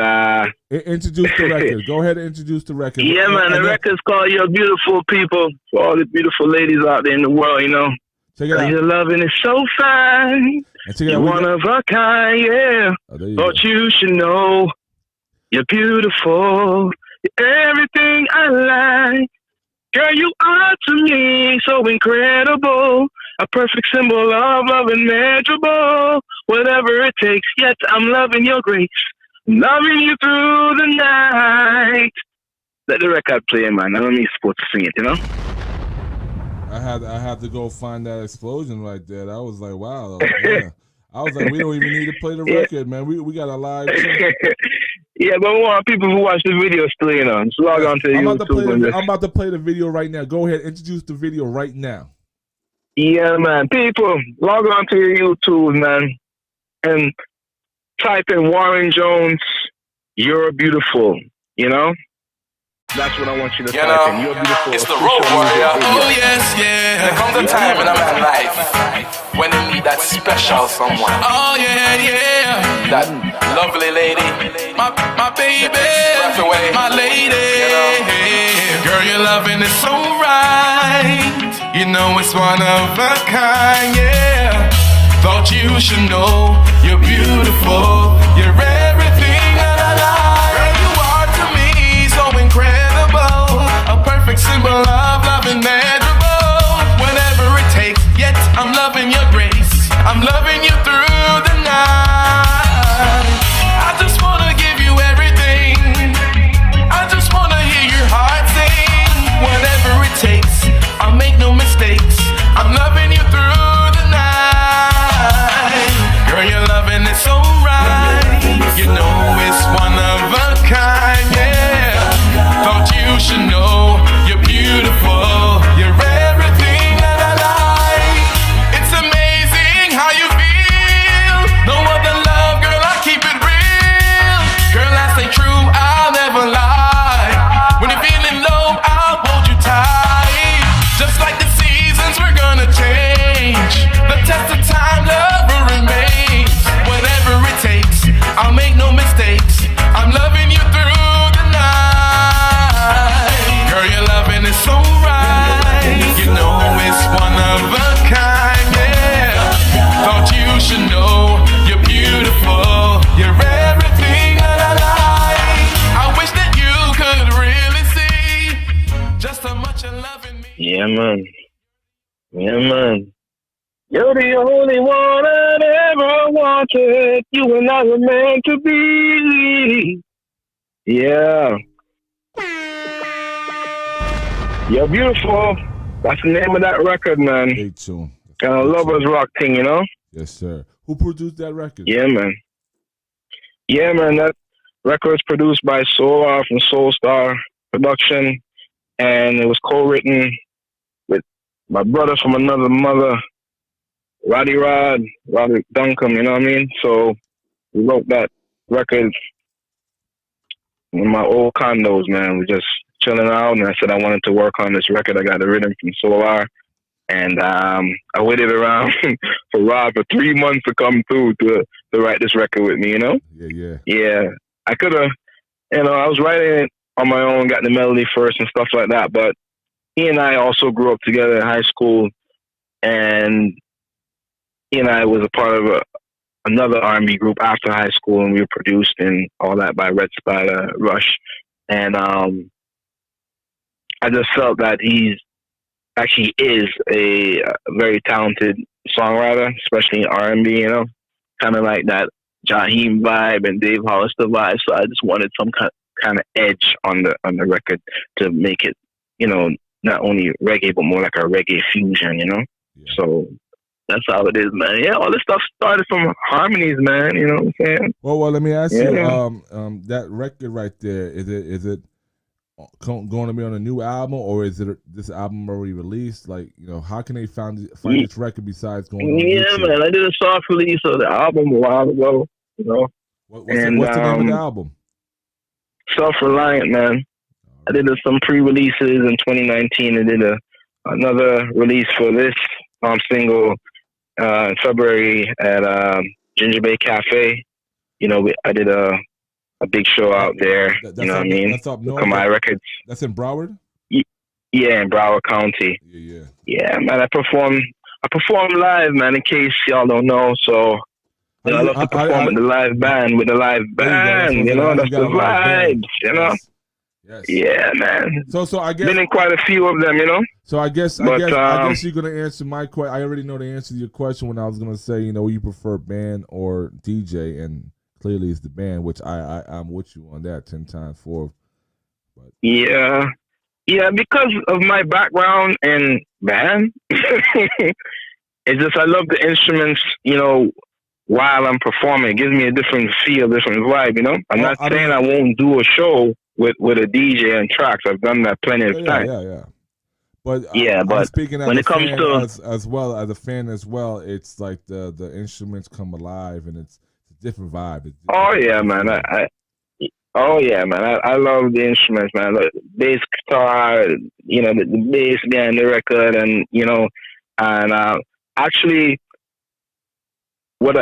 introduce the record. Go ahead and introduce the record. Yeah, man, the record's called You're Beautiful, people. For all the beautiful ladies out there in the world, you know. Check it out. Your loving is so fine. You're one of a kind, yeah. Thought you should know. You're beautiful. You're everything I like. Girl, you are to me so incredible. A perfect symbol of love and measurable. Whatever it takes, yet I'm loving your grace. I'm loving you through the night. Let the record play, man. I don't need supposed to sing it, you know? I had to go find that explosion right there. I was like, wow. Yeah. I was like, we don't even need to play the record, man. We got a live. Yeah, but we want people who watch the video still, you know. Just log on to YouTube. I'm about to play the video right now. Go ahead, introduce the video right now. Yeah, man. People, log on to your YouTube, man, and type in Warren Jones, You're Beautiful, you know? That's what I want you to type in. You're beautiful. It's the road warrior. Oh yes, yeah. There comes a time in a man's life when they need that special someone. Oh yeah, yeah. That lovely lady, my baby, my lady. Girl, your loving is so right. You know it's one of a kind, yeah. Thought you should know you're beautiful. You're everything that I like. Girl, you are to me so incredible. A perfect symbol of love and measurable. Whatever it takes, yet I'm loving your grace. I'm loving you through the night. I just wanna give you everything. I just wanna hear your heart sing. Whatever it takes, I'll make no mistakes. I'm loving you through the night. Girl, your loving is so right. You know it's one of a kind, yeah. Thought you should know you're beautiful. You're everything that I like. It's amazing how you feel. No other love, girl, I keep it real. Girl, I stay true, I'll never lie. When you're feeling low, I'll hold you tight. Just like the seasons, we're gonna change. The test of time, love will remain. Whatever it takes, I'll make no mistakes. I'm loving you through the night. Girl, your loving is so right. You know it's one of a kind, yeah. Thought you should know you're beautiful. You're everything that I like. I wish that you could really see just how much you're loving me. Yeah, man. Yeah, man. You're the only one I ever wanted. You and I were meant to be. Yeah. You're beautiful. That's the name of that record, man. Stay tuned. Kind of lovers rock thing, you know? Yes, sir. Who produced that record? Yeah, man. Yeah, man. That record was produced by Soul from Soul Star Production, and it was co-written with my brother from another mother, Roddy Duncombe, you know what I mean? So we wrote that record in my old condos, man. We just chilling out, and I said I wanted to work on this record. I got the rhythm from Solar, and I waited around for Rob for 3 months to come through to write this record with me. Yeah. I could have, I was writing it on my own, got the melody first and stuff like that. But he and I also grew up together in high school, and he and I was a part of another R&B group after high school, and we were produced and all that by Red Spider, Rush. And I just felt that he actually is a very talented songwriter, especially in R&B, kind of like that Jaheim vibe and Dave Hollister vibe. So I just wanted some kind of edge on the record to make it, not only reggae, but more like a reggae fusion, Yeah. So that's how it is, man. Yeah, all this stuff started from harmonies, man. You know what I'm saying? Well, let me ask you, that record right there, is it going to be on a new album, or is it this album already released? Like, how can they find this record besides going on YouTube? Man, I did a soft release of the album a while ago, What's the name of the album? Self-Reliant, man. I did some pre-releases in 2019. I did another release for this single in February at Ginger Bay Cafe. I did a big show out there. That's what I mean? That's up north. My records. That's in Broward? Yeah, in Broward County. Yeah, man. I perform live, man. In case y'all don't know, so I love to perform with the live band. That's the vibes. Yes. Yeah, man. So I guess been in quite a few of them, So I guess you're gonna answer my question. I already know the answer to your question when I was gonna say, you prefer band or DJ, and clearly it's the band, which I'm with you on that 10 times 4. But yeah, because of my background in band, it's just I love the instruments, while I'm performing. It gives me a different feel, different vibe, I'm not saying I won't do a show with a DJ and tracks. I've done that plenty of times. Yeah. But but speaking as when a it comes fan, to as well as a fan as well, it's like the instruments come alive, and it's a different vibe. Oh yeah, man. I love the instruments, man. The bass guitar, the bass behind the record, and and actually, what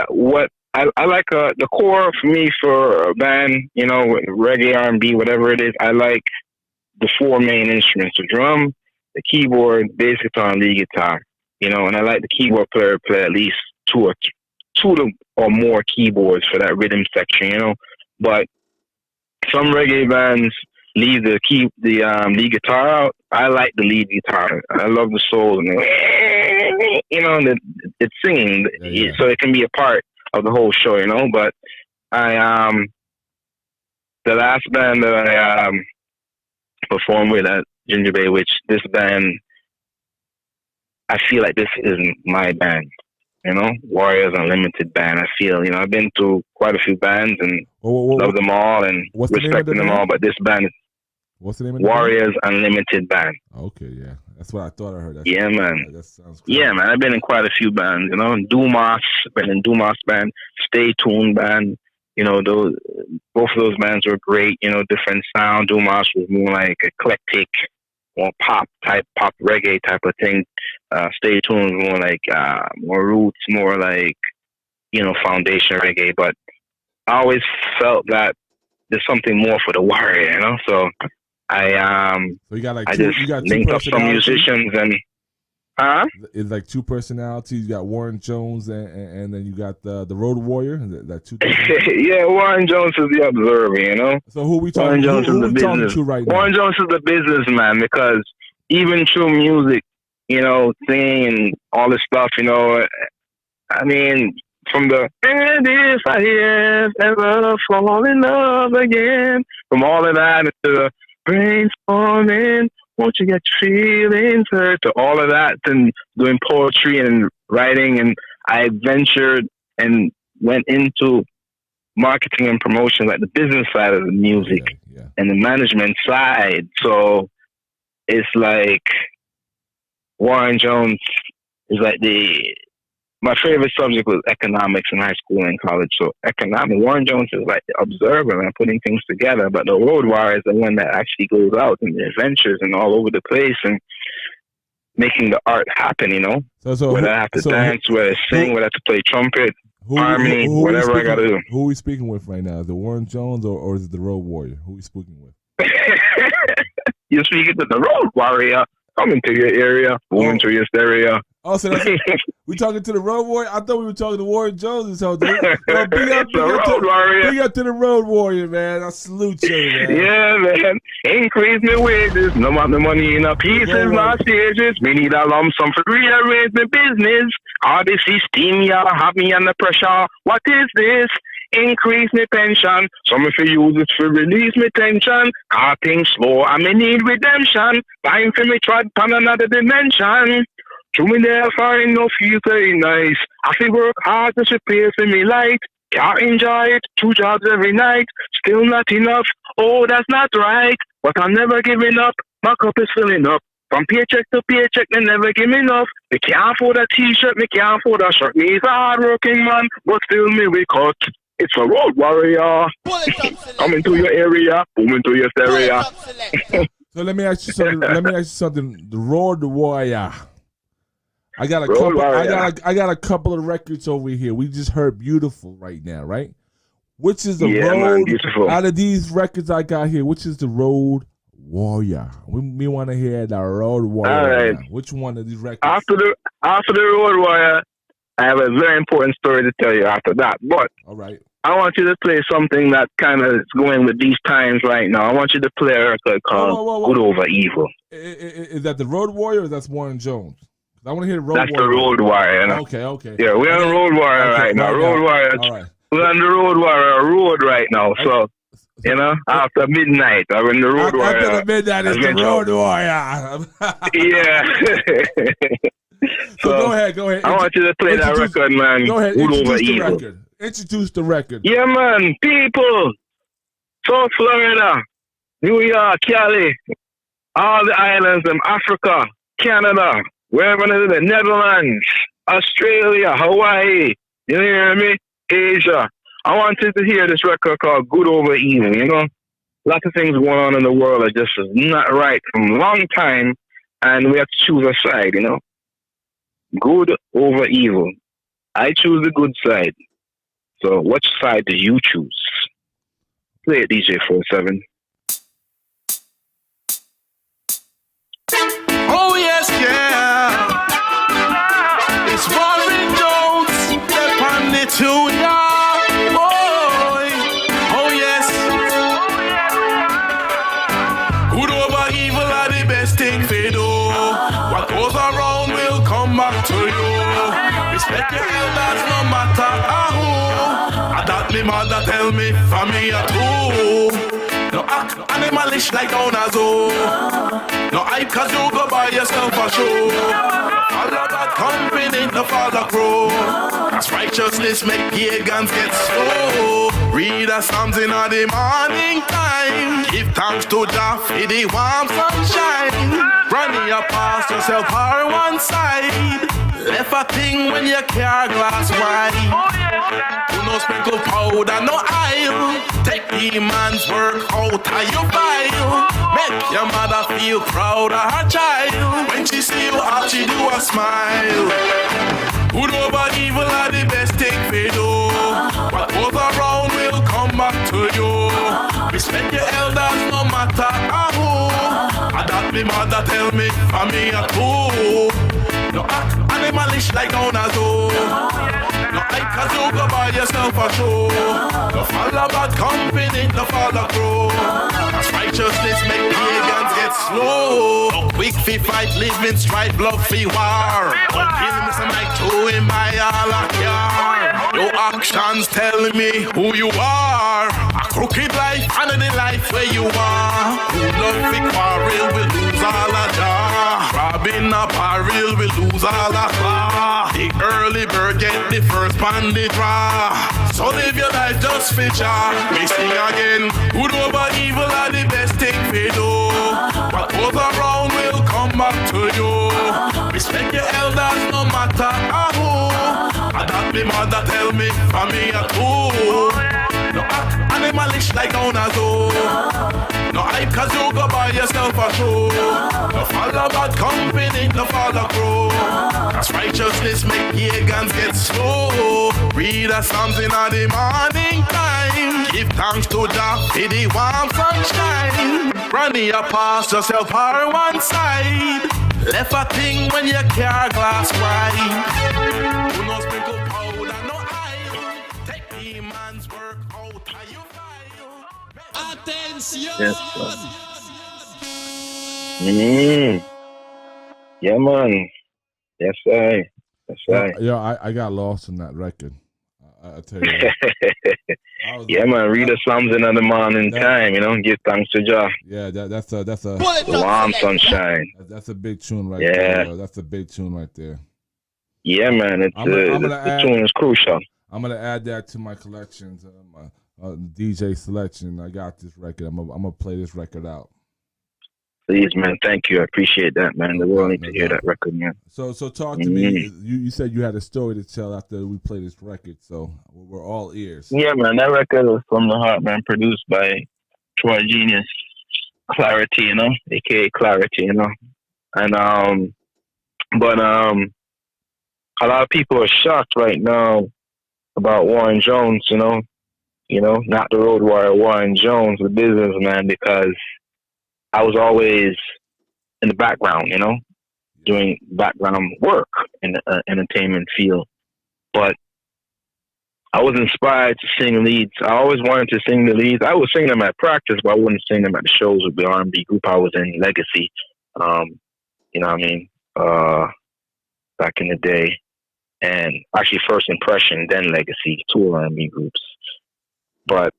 I like the core for me for a band, reggae, R&B, whatever it is. I like the 4 main instruments: the drum, the keyboard, bass guitar, and lead guitar. And I like the keyboard player to play at least two or more keyboards for that rhythm section. But some reggae bands leave the lead guitar out. I like the lead guitar. I love the soul, it's singing, so it can be a part of the whole show, But I the last band that I performed with at Ginger Bay, which this band, I feel like this is my band, Warriors Unlimited band. I feel, I've been to quite a few bands and love them all and respecting them all, but this band is what's the name of Warriors Unlimited band. Okay, yeah. That's what I thought I heard. Man. That sounds cool. Yeah, man. I've been in quite a few bands, Dumas, been in Dumas band, Stay Tuned band. Both of those bands were great, different sound. Dumas was more like eclectic, more pop reggae type of thing. Stay Tuned was more like more roots, more like, foundation reggae. But I always felt that there's something more for the warrior, So so you got like I just linked up some musicians and it's like 2 personalities. You got Warren Jones and then you got the Road Warrior. That 2. Yeah, Warren Jones is the observer, So who we talking? Who we talking to right now? Warren Jones is the businessman, because even through music, singing and all this stuff, I mean, from the and if I ever fall in love again, from all of that to the brainstorming, won't you get your feelings hurt, to all of that, and doing poetry and writing. And I ventured and went into marketing and promotion, like the business side of the music and the management side. So it's like Warren Jones is like my favorite subject was economics in high school and college. So Warren Jones is like the observer and putting things together, but the road warrior is the one that actually goes out and adventures and all over the place and making the art happen, you know? So whether I have to dance, whether I sing, whether I have to play trumpet, harmony, whatever I got to do. Who are we speaking with right now? Is it Warren Jones or is it the Road Warrior? Who are we speaking with? You're speaking to the Road Warrior. Coming to your area, going to your stereo. Oh, so that's, we talking to the Road Warrior? I thought we were talking to Warren Jones this whole day. Big up to the Road Warrior, man. I salute you, man. Yeah, man. Increase my wages. No want the money in a pieces, not stages. We need a lump sum for rearrange the business. All this system, y'all have me under pressure. What is this? Increase my pension. Some if you use it for release my tension. Car things slow, I may need redemption. Time for me trod pan another dimension. To me there find no feel very nice. I feel work hard just to pay for me light. Can't enjoy it, 2 jobs every night. Still not enough, oh that's not right. But I'm never giving up, my cup is filling up. From paycheck to paycheck, they never give me enough. Me can't afford a t-shirt, me can't afford a shirt. Me is a hard-working man, but still me we cut. It's a Road Warrior. Coming to your area, booming to your stereo. So let me ask you something. The Road Warrior. I got a couple of records over here. We just heard Beautiful right now, right? Which is the road beautiful. Out of these records I got here, which is the Road Warrior? We want to hear the Road Warrior. All right. Which one of these records? After the Road Warrior, I have a very important story to tell you after that. But all right. I want you to play something that kind of is going with these times right now. I want you to play a record called Good Over Evil. Is that the Road Warrior or that's Warren Jones? I want to hear the Road Warrior. That's the Road Warrior. You know? Okay. Yeah, we're on the Road Warrior right now. Road Warrior. All right. We're on the Road Warrior road right now. So, you know, after midnight, I'm in the Road Warrior. After the midnight is the Road Warrior. Yeah. So go ahead. I want you to play that record, man. Go ahead. Introduce the record. Yeah, man. People. South Florida, New York, Cali, all the islands in Africa, Canada, wherever it is, the Netherlands, Australia, Hawaii, you hear me? Asia. I want you to hear this record called Good Over Evil, you know? Lots of things going on in the world are just not right from a long time, and we have to choose a side, you know? Good over evil. I choose the good side. So which side do you choose? Play it, DJ 47. Oh yes, yeah. It's Warren Jones. Step on the tune, yeah. Oh yes. Good over evil are the best thing for do. What goes around will come back to you. Respect your elders no matter who. That me mother tell me for me a too. No act animalish like down a zoo. No hype cause you go buy yourself a show. Follow that company, no follow crow. As righteousness make pagans get slow. Read the Psalms in the morning time. Give thanks to Jah for the warm sunshine. Run your past yourself on one side. Left a thing when your car glass wine. You no sprinkle powder, no oil. Take the man's work out of your file. Make your mother feel proud of her child. When she see you out, she do a smile. Good over evil are the best thing for do. What goes around will come back to you. Respect your elders no matter who. And that me mother tell me, for me a too. No act animalish like down a zoo. No hype cause you go buy yourself a show. No follow bad company, no follow crow. As righteousness make pagans get slow. No quick fi fight, live in strife, blood fi war. Don't kill me some like two in my all a car. Your actions tell me who you are. A crooked life, and the life where you are. Who love fi quarrel will lose all a jar. Robbing a barrel will lose all a claw. The early bird get the first pan the draw. So live your life just for Jah. We sing again. Good over evil are the best thing we do. What goes around will come back to you. Respect your elders no matter who. me mother tell me, for me a tool. No act animalish like down a zoo. No hype cause you go buy yourself a shoe. No follow bad company, no follow crew. Cause righteousness make pagans get slow. Read the Psalms in the morning time. Give thanks to Jah for the warm sunshine. Run your past yourself on one side. Left a thing when your car glass wide. Who knows sprinkle powder, no oil. Take the man's work out, how you file. Attention! Yes, yeah, man. Yes, I. Yes, I. I got lost in that record. I tell you. Yeah, man. Read the Psalms in the morning time. Give thanks to Jah. Yeah, that's a The warm sunshine. That's a big tune right there. Yo. That's a big tune right there. Yeah, man. The tune is crucial. I'm gonna add that to my collections. My DJ selection. I got this record. I'm gonna play this record out. Please, man. Thank you. I appreciate that, man. The world need to hear that record, man. So talk to me. You said you had a story to tell after we played this record, so we're all ears. Yeah, man. That record was from the heart, man. Produced by Troy Genius Clarity, aka Clarity, and but a lot of people are shocked right now about Warren Jones, not the Road Warrior Warren Jones, the businessman, because I was always in the background, doing background work in the entertainment field. But I was inspired to sing leads. I always wanted to sing the leads. I would sing them at practice, but I wouldn't sing them at the shows with the R&B group I was in, Legacy. You know what I mean? Back in the day. And actually First Impression, then Legacy, 2 R&B groups. But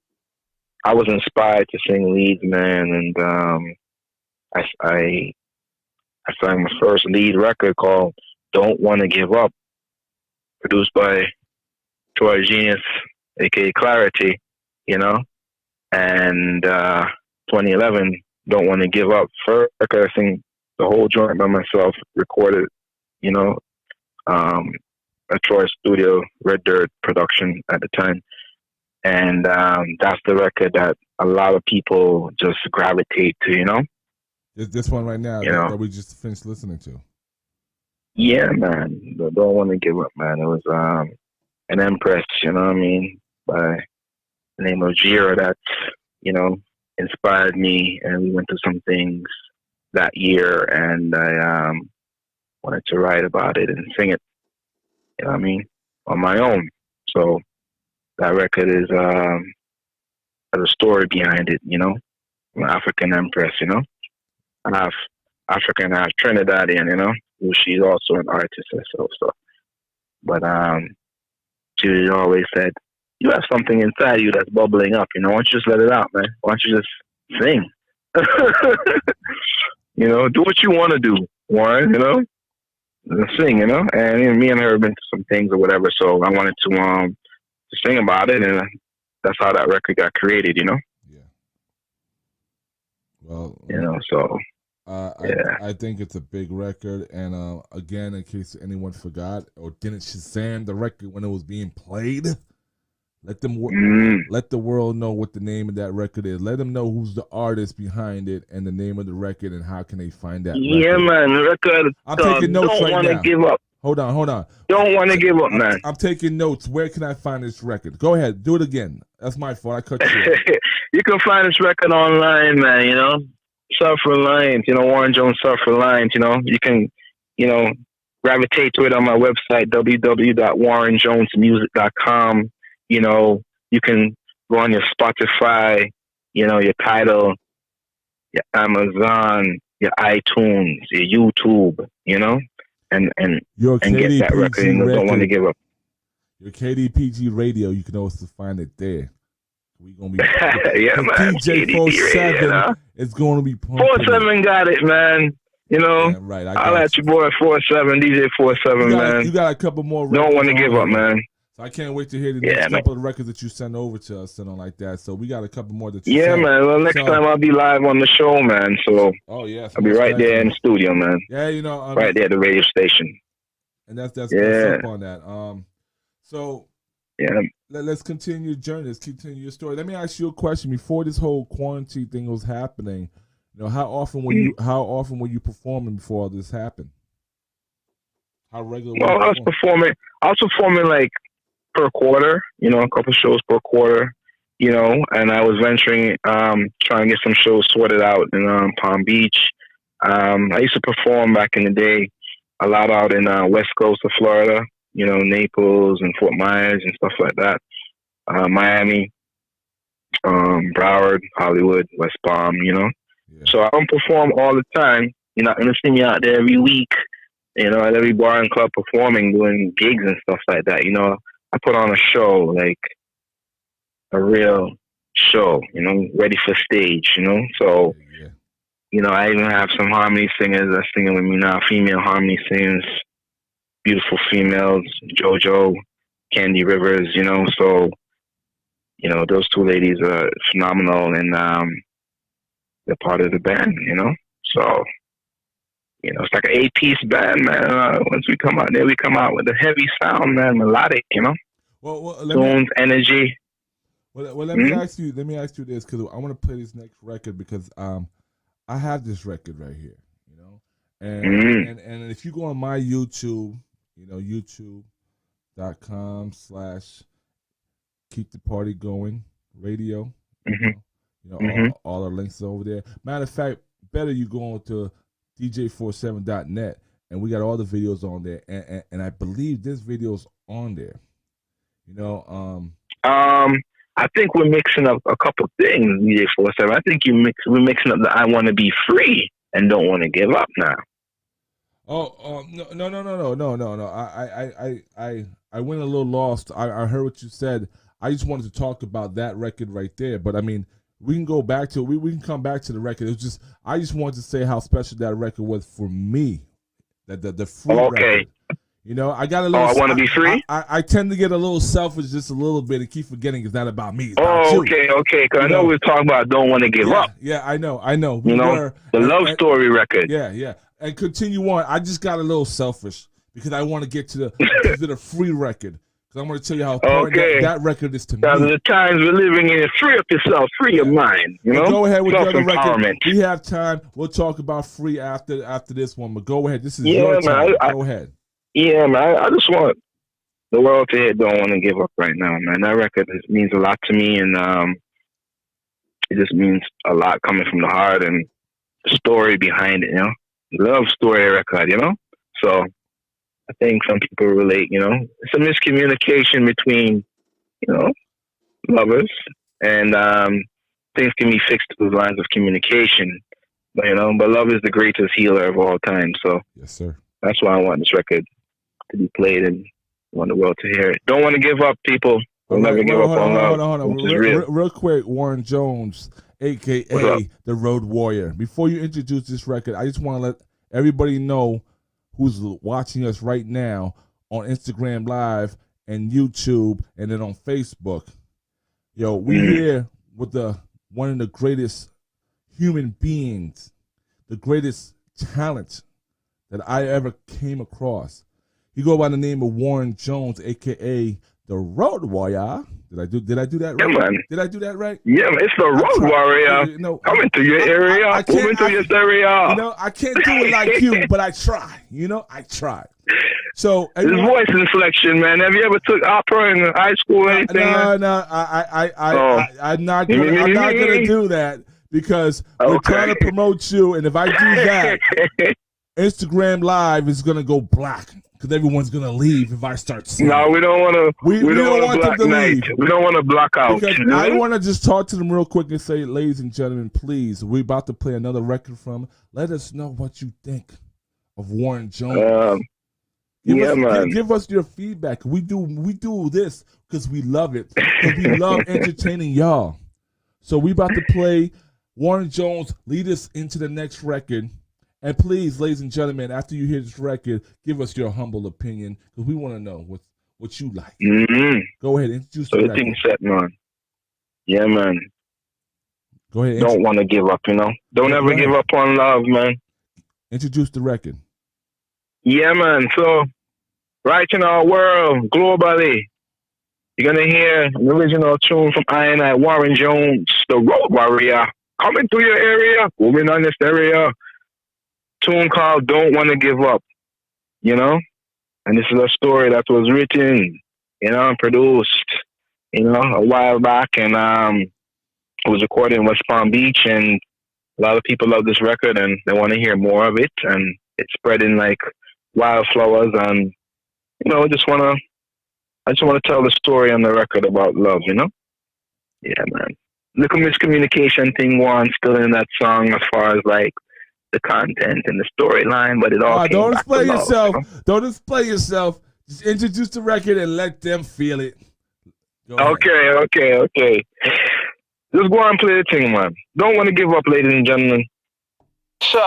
I was inspired to sing leads, man, and I sang my first lead record called Don't Wanna Give Up, produced by Troy Genius, aka Clarity, and 2011, Don't Wanna Give Up. First record, I sing the whole joint by myself, recorded, at Troy Studio, Red Dirt production at the time. And that's the record that a lot of people just gravitate to, This one right now that we just finished listening to. Yeah, man. Don't Want to Give Up, man. It was an Empress, by the name of Jira that, inspired me. And we went through some things that year, and I wanted to write about it and sing it, on my own. So that record is has a story behind it, I'm an African Empress, I have African, I have Trinidadian, who she's also an artist herself. So, but she always said, "You have something inside you that's bubbling up. Why don't you just let it out, man? Why don't you just sing? Do what you want to do, Warren. Sing, And me and her have been through some things or whatever. So I wanted to sing about it, and that's how that record got created. Yeah. Well. So. I think it's a big record, and again, in case anyone forgot or didn't Shazam the record when it was being played, let the world know what the name of that record is. Let them know who's the artist behind it and the name of the record, and how can they find that record. Yeah, man, the record. I'm taking notes right now. Don't want to give up. Hold on. Don't want to give up, man. I'm taking notes. Where can I find this record? Go ahead, do it again. That's my fault. I cut you off. You can find this record online, man. Self-Reliant, Warren Jones Self-Reliant, you can, gravitate to it on my website, www.warrenjonesmusic.com. You can go on your Spotify, your Tidal, your Amazon, your iTunes, your YouTube, and get that record. Don't want to give up. Your KDPG radio, you can also find it there. We gonna be yeah, man. DJ 47 is gonna be 47 got it, man. Yeah, right. I'll let your boy 47, DJ 47, man. You got a couple more. Don't want to give up, man. So I can't wait to hear the next couple of records that you send over to us and all like that. So we got a couple more that you send. Man. Well, next time I'll be live on the show, man. So I'll be right there in the studio, man. Yeah, right there at the radio station. And that's up on that. So yeah. let's continue your journey. Let's continue your story. Let me ask you a question. Before this whole quarantine thing was happening, how often were you performing before all this happened? How regular? Well, I was performing like per quarter. A couple shows per quarter. And I was venturing, trying to get some shows sorted out in Palm Beach. I used to perform back in the day a lot out in West Coast of Florida. Naples and Fort Myers and stuff like that. Miami, Broward, Hollywood, West Palm. Yeah. So I don't perform all the time. You're not gonna see me out there every week. At every bar and club performing, doing gigs and stuff like that. I put on a show, like a real show, ready for stage, So, I even have some harmony singers that's singing with me now, female harmony singers, beautiful females, JoJo, Candy Rivers, So, those two ladies are phenomenal and they're part of the band, So, it's like an 8-piece band, man. Once we come out there, we come out with a heavy sound, man, melodic, Tones, energy. Well, let me ask you this, because I want to play this next record because I have this record right here, and if you go on my YouTube, youtube.com/Keep the Party Going Radio, all the links are over there. Matter of fact, better you go on to dj47.net, and we got all the videos on there, and I believe this video's on there. I think we're mixing up a couple things, DJ47. I think we're mixing up the I Want to Be Free and Don't Want to Give Up now. No. I went a little lost. I heard what you said. I just wanted to talk about that record right there. But I mean, we can go back to it. We can come back to the record. It was just I just wanted to say how special that record was for me. The free record. I got a little. I Want to Be Free. I tend to get a little selfish, just a little bit, and keep forgetting it's not about me. It's about you. Okay. Because I know we were talking about Don't Want to Give Up. Yeah, I know. The love story record. Yeah. And continue on. I just got a little selfish because I want to get to the free record. Because I want to tell you how important that record is to me. The times we're living in, free up yourself, free your mind. Go ahead with the other record. We have time. We'll talk about free after this one. But go ahead. This is your time. Go ahead. Yeah, man. I just want the world to hear Don't Want to Give Up right now, man. That record means a lot to me, and it just means a lot coming from the heart and the story behind it, Love story record, So I think some people relate, It's a miscommunication between, lovers, and things can be fixed through the lines of communication. But love is the greatest healer of all time. So yes, sir. That's why I want this record to be played and I want the world to hear it. Don't want to give up, people. We'll never give up on love. Hold on. Real quick, Warren Jones, a.k.a. The Road Warrior. Before you introduce this record, I just want to let everybody know who's watching us right now on Instagram Live and YouTube and then on Facebook. We here with one of the greatest human beings, the greatest talent that I ever came across. He go by the name of Warren Jones, a.k.a. The Road Warrior. Did I do that right? Yeah, man. Did I do that right? Yeah, it's the Road Warrior. Coming to your area. Moving to your area. I can't do it like you, but I try. I try. So his voice inflection, man. Have you ever took opera in high school or anything? No. I'm not gonna do that because we're trying to promote you, and if I do that, Instagram Live is gonna go black. Because everyone's gonna leave if I start singing. No, we don't want to. We don't want them to leave. We don't want to block out. Because I want to just talk to them real quick and say, ladies and gentlemen, please, we're about to play another record from him. Let us know what you think of Warren Jones. Give us your feedback. We do this because we love it. Because we love entertaining y'all. So we about to play Warren Jones. Lead us into the next record. And please, ladies and gentlemen, after you hear this record, give us your humble opinion because we want to know what you like. Mm-hmm. Go ahead, introduce the record. Everything's set, man. Yeah, man. Go ahead. Don't want to give up, Don't ever give up on love, man. Introduce the record. Yeah, man. So, right in our world, globally, You're gonna hear an original tune from I Warren Jones, the Road Warrior, coming through your area, moving on this area. Tune called "Don't Wanna Give Up." You know, and this is a story that was written, and produced, a while back, and it was recorded in West Palm Beach, and a lot of people love this record, and they want to hear more of it, and it's spreading like wildflowers, and I just want to tell the story on the record about love, Yeah, man. Little miscommunication thing one still in that song as far as like the content and the storyline, but it all came don't back display to love, yourself. Don't display yourself. Just introduce the record and let them feel it. Okay. Just go and play the thing, man. Don't want to give up, ladies and gentlemen. Sure.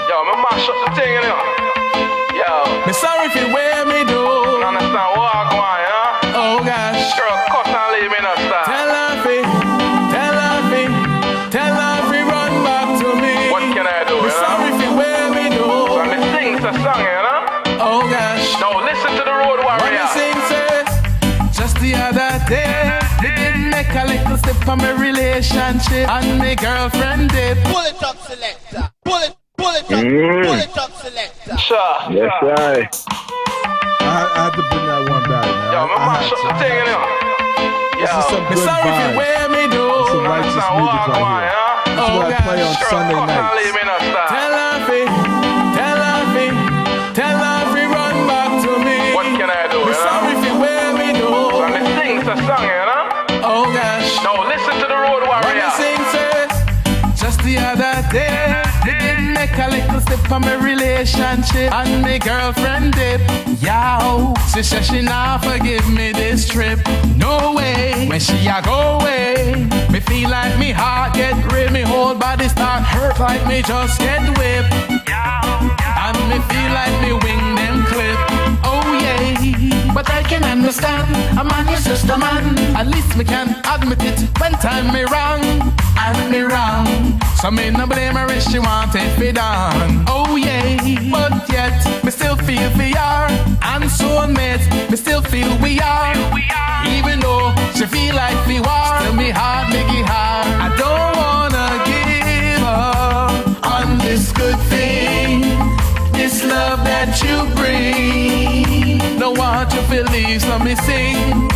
Yo, me mash up the thing, Yo. Me sorry if you wear me do. You understand what I go on, yeah? Oh gosh. Girl, cut and leave me not start. Tell her fi run back to me. What can I do, Me sorry if you wear me do. So me sing the song, Oh gosh. Now listen to the Road When Warrior. you sing says, just the other day, they didn't make a little step on my relationship, and my girlfriend did. Pull it up, selector. Pull it up, selector. Sure. Yes, I. I had to bring that one back, man. Yo, me mash up the thing, This is some Me good sorry if you vibes. wear me do. Some righteous music right here. This is what I play on Sunday nights. Tell her fi run back to me. What can I do, Me sorry if you wear me do. So me sing the song, Oh gosh. Now listen to the Road When Warrior. you sing says, just the other day, they didn't make a little step on my relationship, and my girlfriend did. Yow, she said she not forgive me this trip. No way, when she a go away, me feel like me heart get ripped, me whole body start hurt like me just get whipped. And me feel like me wing them clip. Oh yeah, but I can understand, a man is just a man. At least me can admit it when time me wrong, and me wrong. So me no blame her if she want it be done. Oh yeah, but yet me still feel for her, and soulmates me still feel we are. Even though she feel like we war, still me heart me give her. I don't wanna give up on this good thing, this love that you bring. Don't want you to leave, so me sing.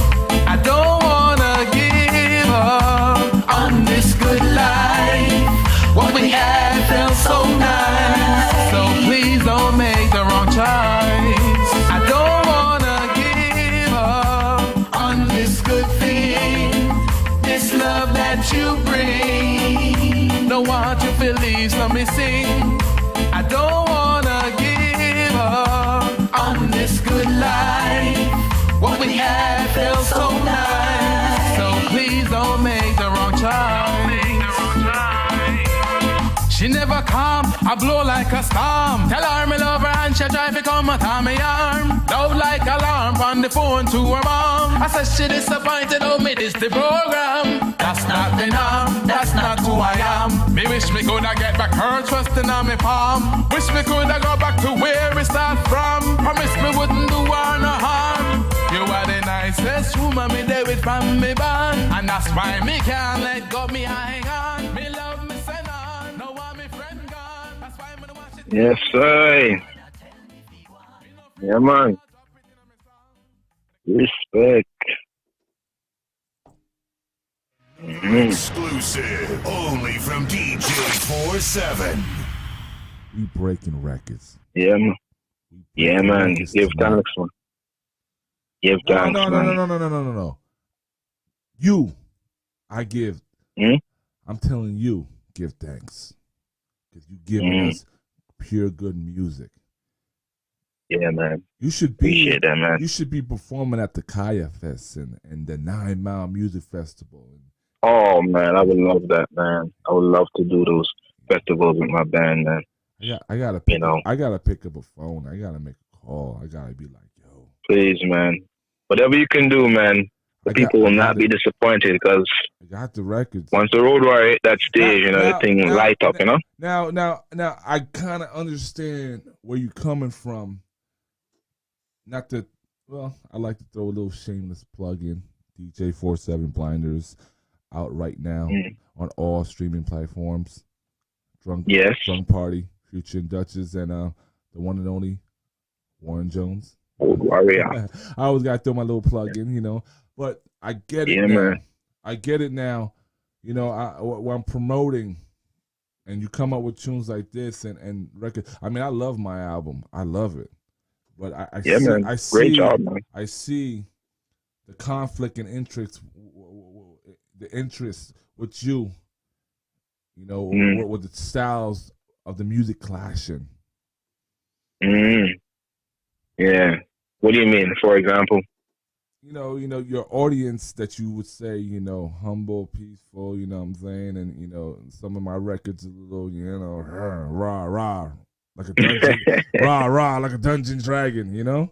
I don't wanna give up on this good life. What we had felt so nice, so please don't make the wrong choice. I don't wanna give up on this good thing, this love that you bring. Don't want you to leave, so me sing. I don't wanna give up on this good life. What we had felt so nice, so please don't make the wrong choice. She never come, I blow like a storm. Tell her me love her and she drive it come on my arm. Loud like alarm on the phone to her mom. I said she disappointed, oh me this the program. That's not the norm, that's not who I am. Me wish me coulda get back her trusting on me palm. Wish me coulda go back to where we start from. Promise me wouldn't do her no harm. You are the nicest woman me there with from me band, and that's why me can't let go, me hang on. Me love me send on, no one me friend gone. That's why me don't watch it. Yes, sir. Yeah, man. Respect. Exclusive, only from DJ 47. We breaking records. Yeah, man. Yeah, man. Give thanks, man. Give thanks, man. No. You, I give. I'm telling you, give thanks. Because you giving us pure good music. Yeah, man. You should be. Appreciate that, man. You should be performing at the Kaya Fest and the 9 Mile Music Festival. Oh, man. I would love that, man. I would love to do those festivals with my band, man. I gotta pick I gotta pick up a phone. I gotta make a call. I gotta be like, yo. Please, man. Whatever you can do, man. The people will not be disappointed because I got the records. Once the Road Warrior hit that stage, the thing light up, Now, I kind of understand where you're coming from not to, well, I like to throw a little shameless plug in. DJ 47 Blinders out right now on all streaming platforms. Drunk Party, Future and Duchess, and the one and only Warren Jones. Old Warrior. I always got to throw my little plug in, you know. But I get it now. Man. I get it now. You know, when I'm promoting and you come up with tunes like this and records. I mean, I love my album. I love it. But I see, great job, man. I see the conflict and interest, the interest with you, you know, with the styles of the music clashing. Yeah. What do you mean, for example? You know, your audience that you would say, you know, humble, peaceful, you know what I'm saying? And, you know, some of my records a little, you know, rah, like a dungeon, rah, like a dungeon dragon, you know?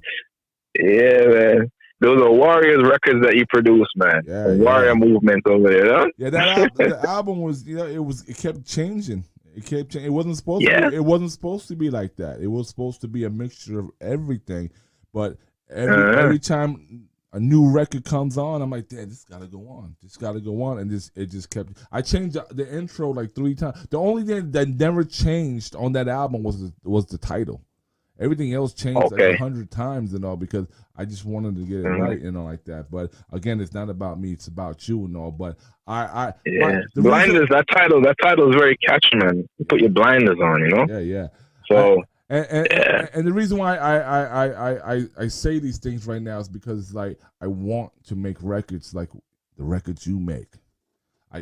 Yeah, man. Those are Warriors records that you produce, man. Yeah, Warrior movement over there, huh? Yeah, the album was, you know, it kept changing. It kept changing. It wasn't supposed to be, it wasn't supposed to be like that. It was supposed to be a mixture of everything. But every time a new record comes on, I'm like, damn, this gotta go on. This gotta go on. And it just kept. I changed the intro like 3 times. The only thing that never changed on that album was the title. Everything else changed like 100 times and all because I just wanted to get it right and all like that. But again, it's not about me; it's about you and all. But blinders. That title is very catchy, man. You put your blinders on, you know. Yeah. So. And the reason why I say these things right now is because like I want to make records like the records you make. I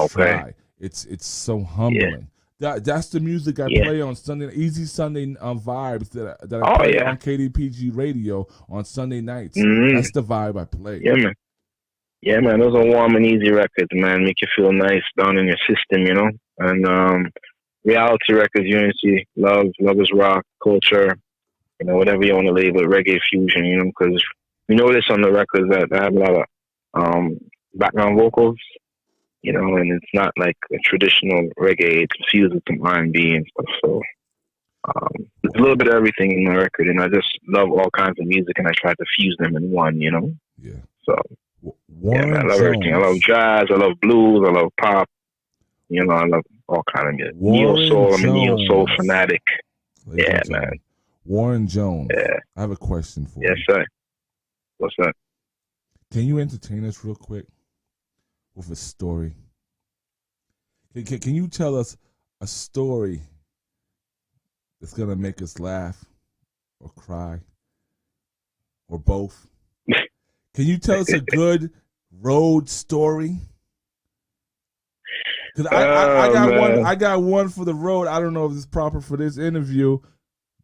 try. It's so humbling. That's the music I play on Sunday, Easy Sunday vibes that I play on KDPG radio on Sunday nights. That's the vibe I play. Yeah, man. Those are warm and easy records, man. Make you feel nice down in your system, you know. And reality records, unity, love is rock, culture, you know, whatever you want to label, reggae fusion, you know, because we notice on the records that they have a lot of background vocals, you know, and it's not like a traditional reggae. It's fused with some R&B and stuff. So it's a little bit of everything in the record, and I just love all kinds of music, and I try to fuse them in one, you know. Yeah. So man, I love everything. I love jazz. I love blues. I love pop. You know, I love all kind of music. Neo soul. I'm a neo soul fanatic. Yeah, man. Warren Jones. Yeah. I have a question for you. Yes, sir. What's that? Can you entertain us real quick with a story? Can you tell us a story that's gonna make us laugh or cry or both? Can you tell us a good road story? Because I got one for the road. I don't know if it's proper for this interview,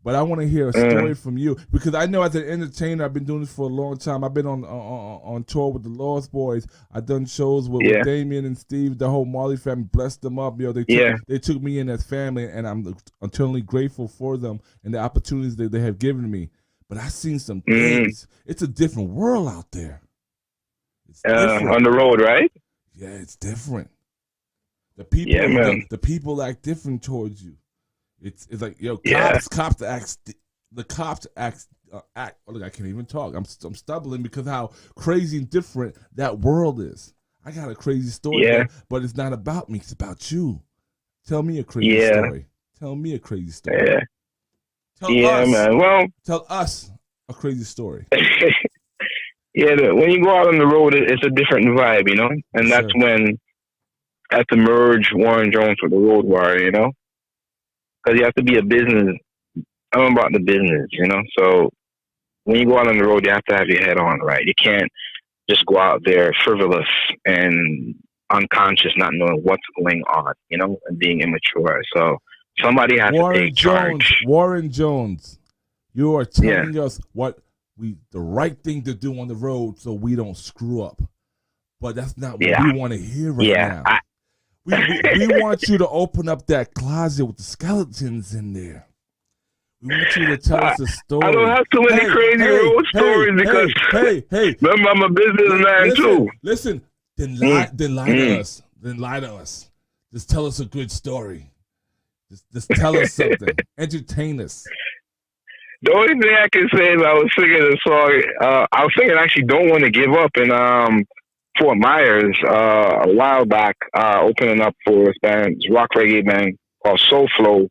but I want to hear a story from you. Because I know as an entertainer, I've been doing this for a long time. I've been on tour with the Lost Boys. I've done shows with Damien and Steve, the whole Marley family. Blessed them up. You know, they took me in as family, and I'm eternally grateful for them and the opportunities that they have given me. But I've seen some things. It's a different world out there. It's on the road, right? Yeah, it's different. The people, the people act different towards you. It's like cops act. The cops act. Look, I can't even talk. I'm stumbling because how crazy and different that world is. I got a crazy story, but it's not about me. It's about you. Tell me a crazy story. Tell me a crazy story. Tell us a crazy story. When you go out on the road, it's a different vibe, you know, and that's when. I have to merge Warren Jones with the Road Warrior, you know? Because you have to be a business. I'm about the business, you know? So when you go out on the road, you have to have your head on, right? You can't just go out there frivolous and unconscious, not knowing what's going on, you know, and being immature. So somebody has to take charge. Warren Jones, you are telling us what the right thing to do on the road so we don't screw up. But that's not what we want to hear now. We want you to open up that closet with the skeletons in there. We want you to tell us a story. I don't have too many crazy road stories because remember, I'm a businessman too. Listen, then lie to us. Then lie to us. Just tell us a good story. Just tell us something. Entertain us. The only thing I can say is I was singing a song. I was singing actually "Don't Want to Give Up" in Fort Myers a while back, opening up for this band, this rock reggae band called Soul Flow.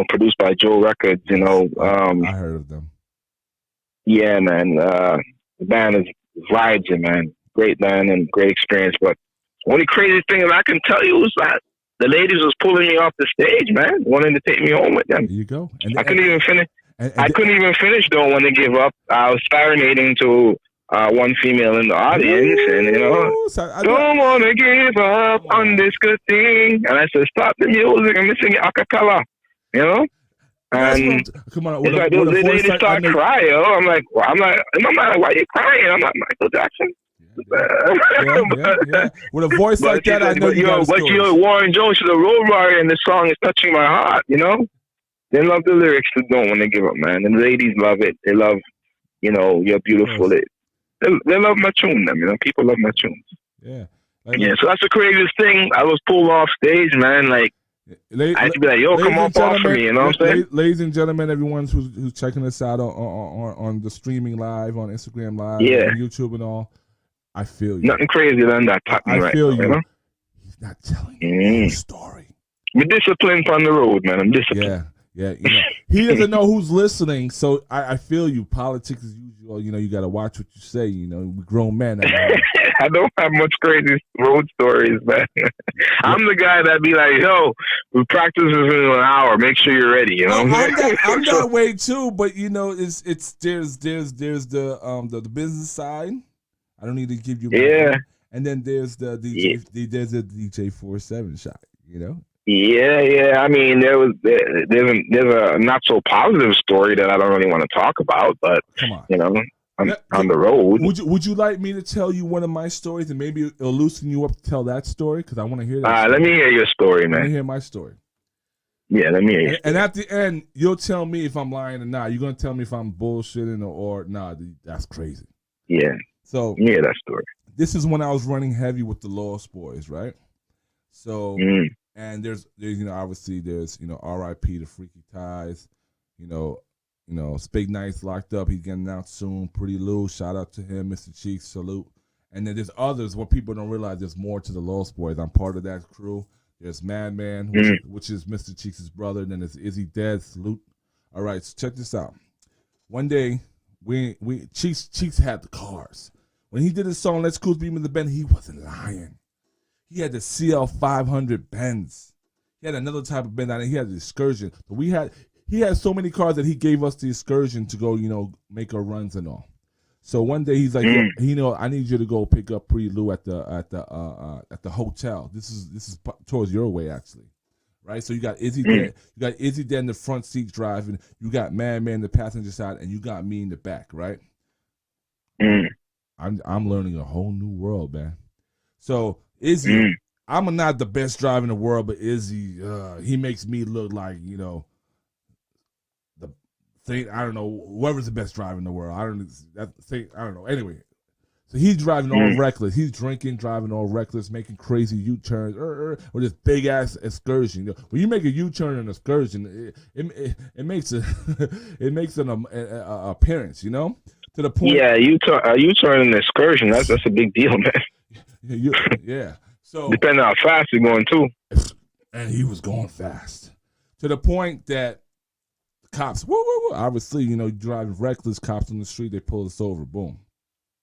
Produced by Joe Records. I heard of them. Yeah, man. The band is vibes, man. Great band and great experience. But the only crazy thing that I can tell you is that the ladies was pulling me off the stage, man, wanting to take me home with them. There you go. I couldn't even finish. I couldn't even finish. Don't want to give up. I was serenading to one female in the audience, and don't want to give up on this good thing. And I said, stop the music. I'm singing a cappella. And come on, it's like the ladies start crying. I'm like, in my mind, why are you crying? I'm not Michael Jackson. Yeah. With a voice like that, I know you got a story. But you're Warren Jones, the road warrior, and the song is touching my heart. They love the lyrics. They don't want to give up, man. And the ladies love it. They love, you're beautiful. They love my tune. People love my tunes. Yeah. So that's the craziest thing. I was pulled off stage, man. Like, I had to be like, yo, come off of me. You know what I'm saying? Ladies and gentlemen, everyone who's checking us out on the streaming live, on Instagram live, on YouTube and all, I feel you. Nothing crazier than that. I feel you. He's not telling you the story. I'm disciplined on the road, man. I'm disciplined. Yeah. He doesn't know who's listening, so I feel you. Politics is usual. You got to watch what you say. We grown men. I don't have much crazy road stories, man. I'm the guy that be like, yo, we practice this in an hour. Make sure you're ready. I'm that way too, but it's there's the business side. I don't need to give you and then there's the DJ there's a DJ 47 shot, Yeah. I mean, there's a not so positive story that I don't really want to talk about, but come on. On the road. Would you like me to tell you one of my stories and maybe it'll loosen you up to tell that story? Because I want to hear that. Let me hear your story, man. Let me hear my story. Yeah, let me hear. And at the end, you'll tell me if I'm lying or not. You're gonna tell me if I'm bullshitting or nah. That's crazy. Yeah. So yeah, that story. This is when I was running heavy with the Lost Boys, right? So and there's obviously there's R.I.P. to Freaky Ties, Spig Knight's locked up. He's getting out soon. Pretty Lou, shout out to him. Mr. Cheeks, salute. And then there's others. What people don't realize, there's more to the Lost Boys. I'm part of that crew. There's Madman, which is Mr. Cheeks' brother. And then there's Izzy Dead, salute. All right, so check this out. One day, Cheeks had the cars. When he did his song Let's Cruise Beam in the Bend, he wasn't lying. He had the CL 500 Benz. He had another type of Benz. He had the Excursion. But he had so many cars that he gave us the Excursion to go, make our runs and all. So one day he's like, I need you to go pick up Pretty Lou at the hotel. This is towards your way actually, right? So you got Izzy there. You got Izzy there in the front seat driving. You got Madman in the passenger side, and you got me in the back, right? I'm learning a whole new world, man. So Izzy, I'm not the best driver in the world, but Izzy, he makes me look like the thing. I don't know, whoever's the best driver in the world. I don't know. Anyway, so he's driving all reckless. He's drinking, driving all reckless, making crazy U-turns with this big ass Excursion. When you make a U-turn in an Excursion, it makes an appearance, to the point. Yeah, you turn an Excursion. That's a big deal, man. Yeah. So depending on how fast you're going too. And he was going fast to the point that the cops, obviously, you driving reckless, cops on the street, they pull us over. Boom.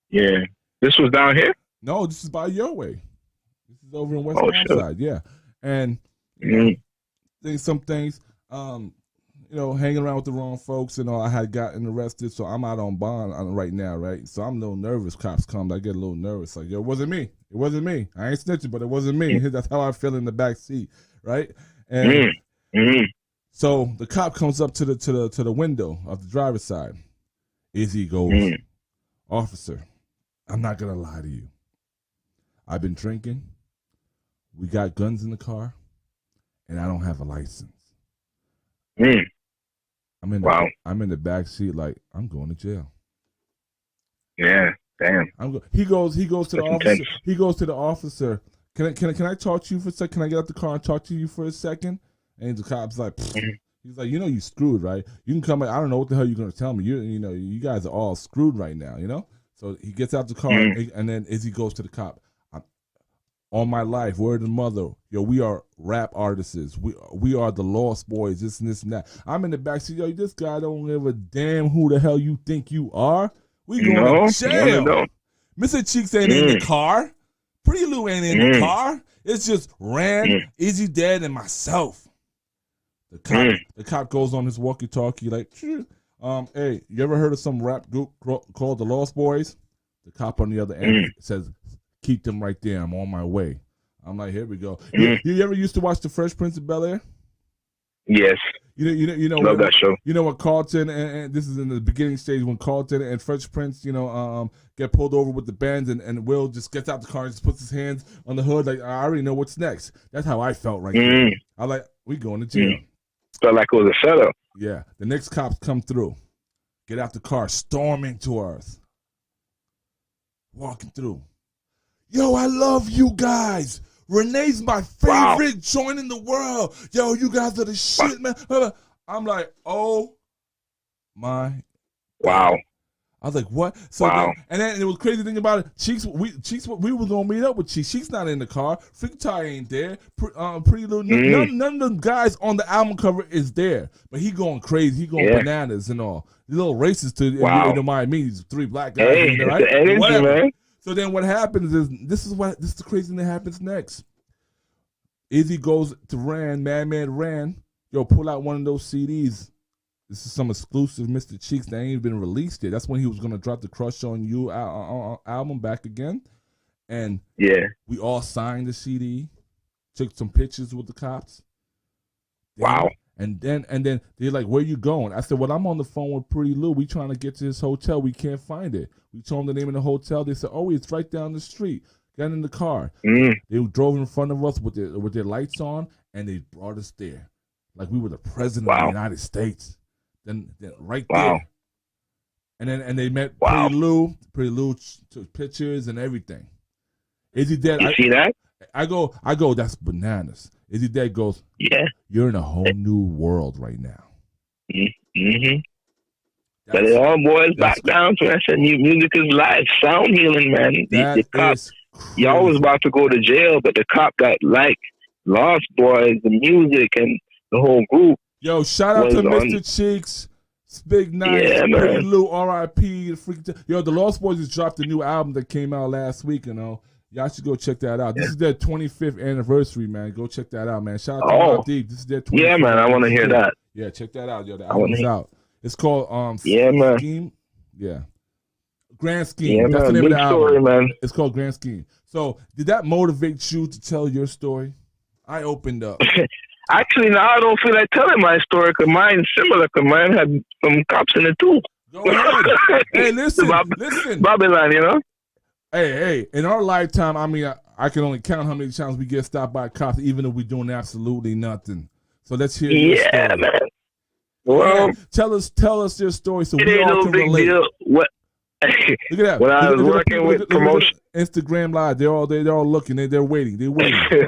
Yeah. This was down here? No, this is by your way. This is over in West Side. Yeah. And some things, hanging around with the wrong folks and all. I had gotten arrested, so I'm out on bond right now, right? So I'm a little nervous. Cops come, I get a little nervous. Like, yo, it wasn't me. It wasn't me. I ain't snitching, but it wasn't me. That's how I feel in the back seat, right? And so the cop comes up to the window of the driver's side. Izzy goes, officer, I'm not gonna lie to you. I've been drinking. We got guns in the car, and I don't have a license. I'm in the back seat, like I'm going to jail. Yeah, damn. He goes to the officer. Intense. He goes to the officer. Can I talk to you for a second? Can I get out the car and talk to you for a second? And the cop's like, He's like, you screwed, right? You can come. I don't know what the hell you're gonna tell me. You guys are all screwed right now. So he gets out the car, and then Izzy goes to the cop. All my life, word of mother, we are rap artists. We are the Lost Boys, this and this and that. I'm in the backseat, this guy don't give a damn who the hell you think you are. We going to jail. No. Mr. Cheeks ain't in the car. Pretty Lou ain't in the car. It's just Rand, Izzy Dead, and myself. The cop goes on his walkie-talkie like, hey, you ever heard of some rap group called the Lost Boys? The cop on the other end says, keep them right there. I'm on my way. I'm like, here we go. You ever used to watch The Fresh Prince of Bel-Air? Yes. Love that show. You know what Carlton and this is in the beginning stage when Carlton and Fresh Prince, get pulled over with the bands and Will just gets out the car and just puts his hands on the hood like I already know what's next. That's how I felt right there. I like we going to jail. Felt like it was a setup. Yeah. The next cops come through, get out the car, storming to us, walking through. Yo, I love you guys. Renee's my favorite joint in the world. Yo, you guys are the shit, man. I'm like, oh my. Wow. I was like, what? So then it was crazy thing about it. Cheeks, we were gonna meet up with Cheeks. Cheeks not in the car. Freak Ty ain't there. Pretty Little. None of them guys on the album cover is there. But he going crazy. He going bananas and all. He's a little racist to you don't mind me. These 3 black guys in there, right? The energy, man. So then what happens is this is the crazy thing that happens next. Izzy goes to Madman Rand. Yo, pull out one of those CDs. This is some exclusive Mr. Cheeks that ain't even been released yet. That's when he was gonna drop the Crush on You album back again. And we all signed the CD, took some pictures with the cops. Wow. And then they're like, where you going? I said, well, I'm on the phone with Pretty Lou. We trying to get to his hotel. We can't find it. We told them the name of the hotel. They said, oh, it's right down the street. Got in the car. They drove in front of us with their lights on, and they brought us there. Like we were the president of the United States. Then right there. And they met Pretty Lou. Pretty Lou took pictures and everything. Izzy Dead. You see that? I go, that's bananas. Izzy Dead goes, you're in a whole new world right now. But it all boils back down to I said music is life, sound healing, man. The cop, y'all was about to go to jail, but the cop that Lost Boys, the music, and the whole group. Yo, shout out to Mr. Cheeks, Big Nice, Pretty Lou, R.I.P. Yo, the Lost Boys just dropped a new album that came out last week, Y'all should go check that out. This is their 25th anniversary, man. Go check that out, man. Shout out to Mobb Deep. This is their 25th. Yeah, man. I want to hear that. Yeah, check that out, yo. The album's out. It's called Scheme. Yeah. Grand Scheme. Yeah, that's man. the name of the album. Story, man. It's called Grand Scheme. So, did that motivate you to tell your story? I opened up. Actually, now I don't feel like telling my story because mine's similar because mine had some cops in it too. Go ahead. Hey, listen. Babylon, Hey, in our lifetime, I mean, I can only count how many times we get stopped by cops, even if we're doing absolutely nothing. So let's hear your story. Man. Well, tell us your story so it we ain't all no can big relate. deal. What? Look at that. When I was working with promotion, Instagram Live, they're all looking. They're waiting. They're waiting.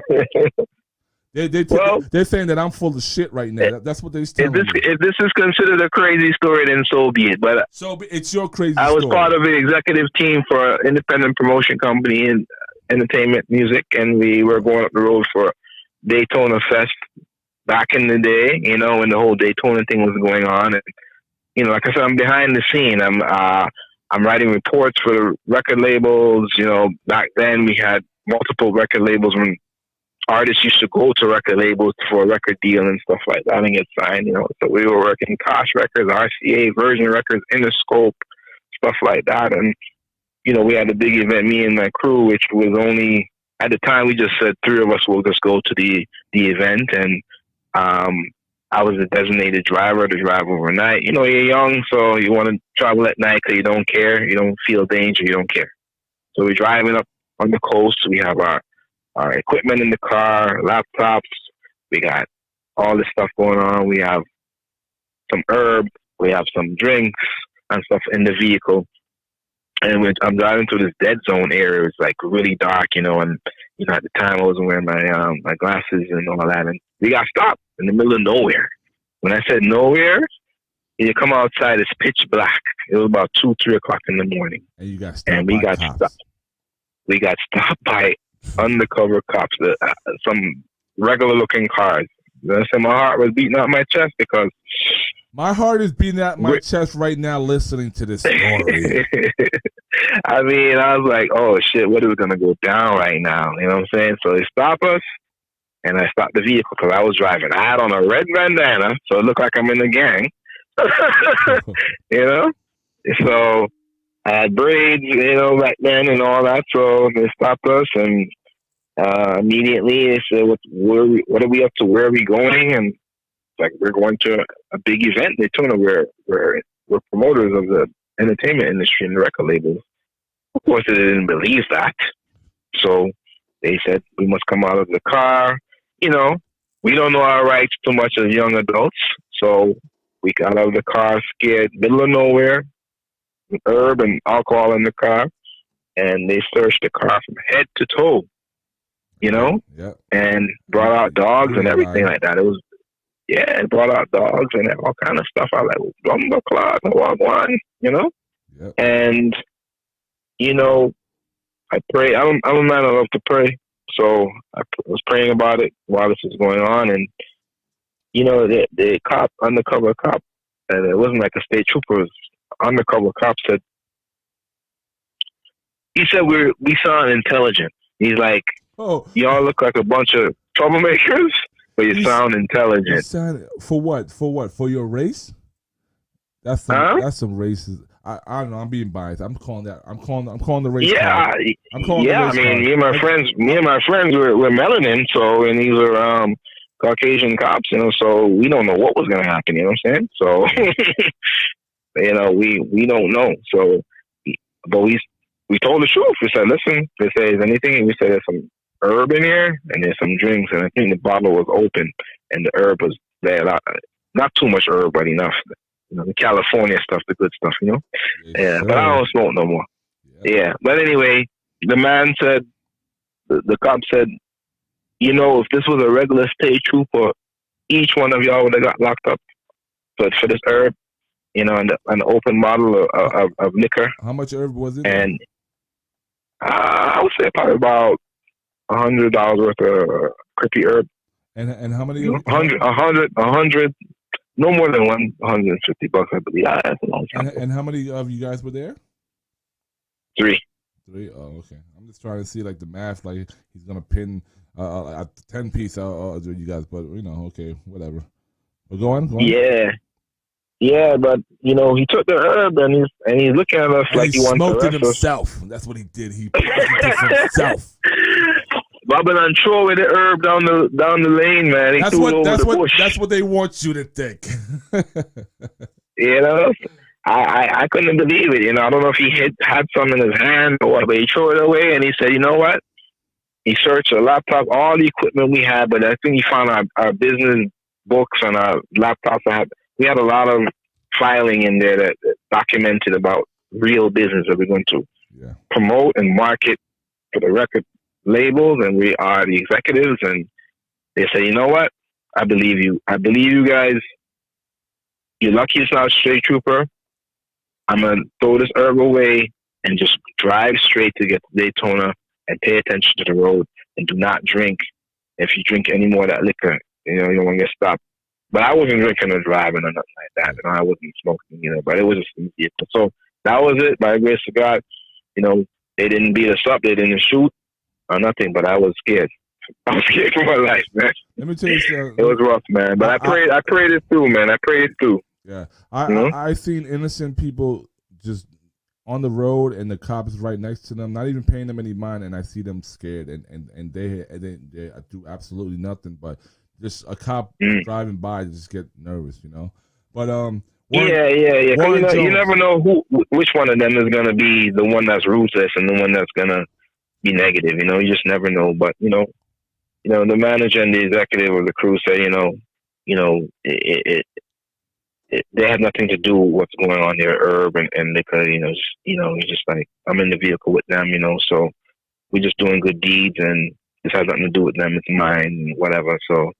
They're saying that I'm full of shit right now. That's what they're telling me. If this is considered a crazy story, then so be it. But it's your crazy story. I was part of the executive team for an independent promotion company in entertainment music, and we were going up the road for Daytona Fest back in the day, when the whole Daytona thing was going on. And, like I said, I'm behind the scene. I'm writing reports for the record labels. Back then we had multiple record labels when artists used to go to record labels for a record deal and stuff like that and get signed, So we were working Kosh Records, RCA, Virgin Records, Interscope, stuff like that. And, we had a big event, me and my crew, which was only, at the time, we just said 3 of us will just go to the event. And I was a designated driver to drive overnight. You're young, so you want to travel at night because you don't care. You don't feel danger. You don't care. So we're driving up on the coast. We have our equipment in the car, laptops. We got all this stuff going on. We have some herb. We have some drinks and stuff in the vehicle. And I'm driving through this dead zone area. It's like really dark, and at the time I wasn't wearing my glasses and all that. And we got stopped in the middle of nowhere. When I said nowhere, you come outside, it's pitch black. It was about 2, 3 o'clock in the morning. And you got stopped by cops. We got stopped by undercover cops, some regular looking cars. I said my heart was beating out my chest because my heart is beating out my chest right now listening to this story. I mean, I was like, oh shit, what is going to go down right now? You know what I'm saying? So they stopped us, and I stopped the vehicle because I was driving. I had on a red bandana, so it looked like I'm in the gang. You know? So I had braids, you know, back then and all that. So they stopped us, and immediately they said, what are we up to? Where are we going? And like, we're going to a big event in Daytona. We're promoters of the entertainment industry and the record labels. Of course, they didn't believe that. So they said, we must come out of the car. You know, we don't know our rights too much as young adults. So we got out of the car scared, middle of nowhere, with herb and alcohol in the car. And they searched the car from head to toe, you know, and brought out dogs and everything like that. It was, it brought out dogs and all kind of stuff. I was like, Lumber Clock, one, you know? And, you know, I pray. I'm a man, I love to pray. So I was praying about it while this was going on. And, you know, the cop, undercover cop, and it wasn't like a state trooper, it was undercover cop said, he said we sound intelligent. He's like, y'all look like a bunch of troublemakers, but you sound intelligent. For what? For your race? That's some racist. I don't know. I'm being biased. I'm calling the race. Yeah, I'm calling the race. I mean, me and my friends were melanin, so, and these were Caucasian cops, you know. So we don't know what was going to happen. You know what I'm saying? So you know, we don't know. So, but we told the truth. We said, listen, they say, is anything? And we said, there's some herb in here and there's some drinks, and I think the bottle was open and the herb was there. Not too much herb, but enough. You know, the California stuff, the good stuff, you know? Yeah, but I don't smoke no more. Yeah. But anyway, the man said, the cop said, you know, if this was a regular state trooper, each one of y'all would have got locked up for this herb, you know, and an open bottle of liquor. How much herb was it? And I would say probably about $100 worth of crippy herb. And how many? 100. No more than $150, I believe. That's a long time. And how many of you guys were there? 3. 3. Oh, okay. I'm just trying to see like the math. Like he's gonna pin a 10-piece out you guys, but you know, okay, whatever. But go on. Yeah, but you know, he took the herb and he's looking at us like he wants to smoked it arrest himself. us. That's what he did. He it himself. Babylon throw away the herb down the lane, man. That's what they want you to think. You know, I couldn't believe it. You know, I don't know if he had some in his hand or what, but he threw it away and he said, you know what? He searched a laptop, all the equipment we had, but I think he found our business books and our laptops. We had a lot of filing in there that documented about real business that we're going to promote and market for the record labels, and we are the executives. And they say, you know what? I believe you. I believe you guys. You're lucky it's not a straight trooper. I'm going to throw this herb away and just drive straight to get to Daytona and pay attention to the road and do not drink. If you drink any more of that liquor, you know, you don't want to get stopped. But I wasn't drinking or driving or nothing like that. You know, I wasn't smoking either, but it was just easier. So that was it. By the grace of God, you know, they didn't beat us up. They didn't shoot or nothing, but I was scared. I was scared for my life, man. Let me tell you something. It was rough, man. But I prayed it through, man. I prayed it through. Yeah. I seen innocent people just on the road and the cops right next to them, not even paying them any mind, and I see them scared and they do absolutely nothing, but just a cop driving by just get nervous, you know. But yeah. You never know which one of them is gonna be the one that's ruthless and the one that's gonna be negative. You know, you just never know. But you know, the manager and the executive of the crew say, they have nothing to do with what's going on there, herb and liquor. It's just like I'm in the vehicle with them. You know, so we're just doing good deeds, and this has nothing to do with them. It's mine, whatever. So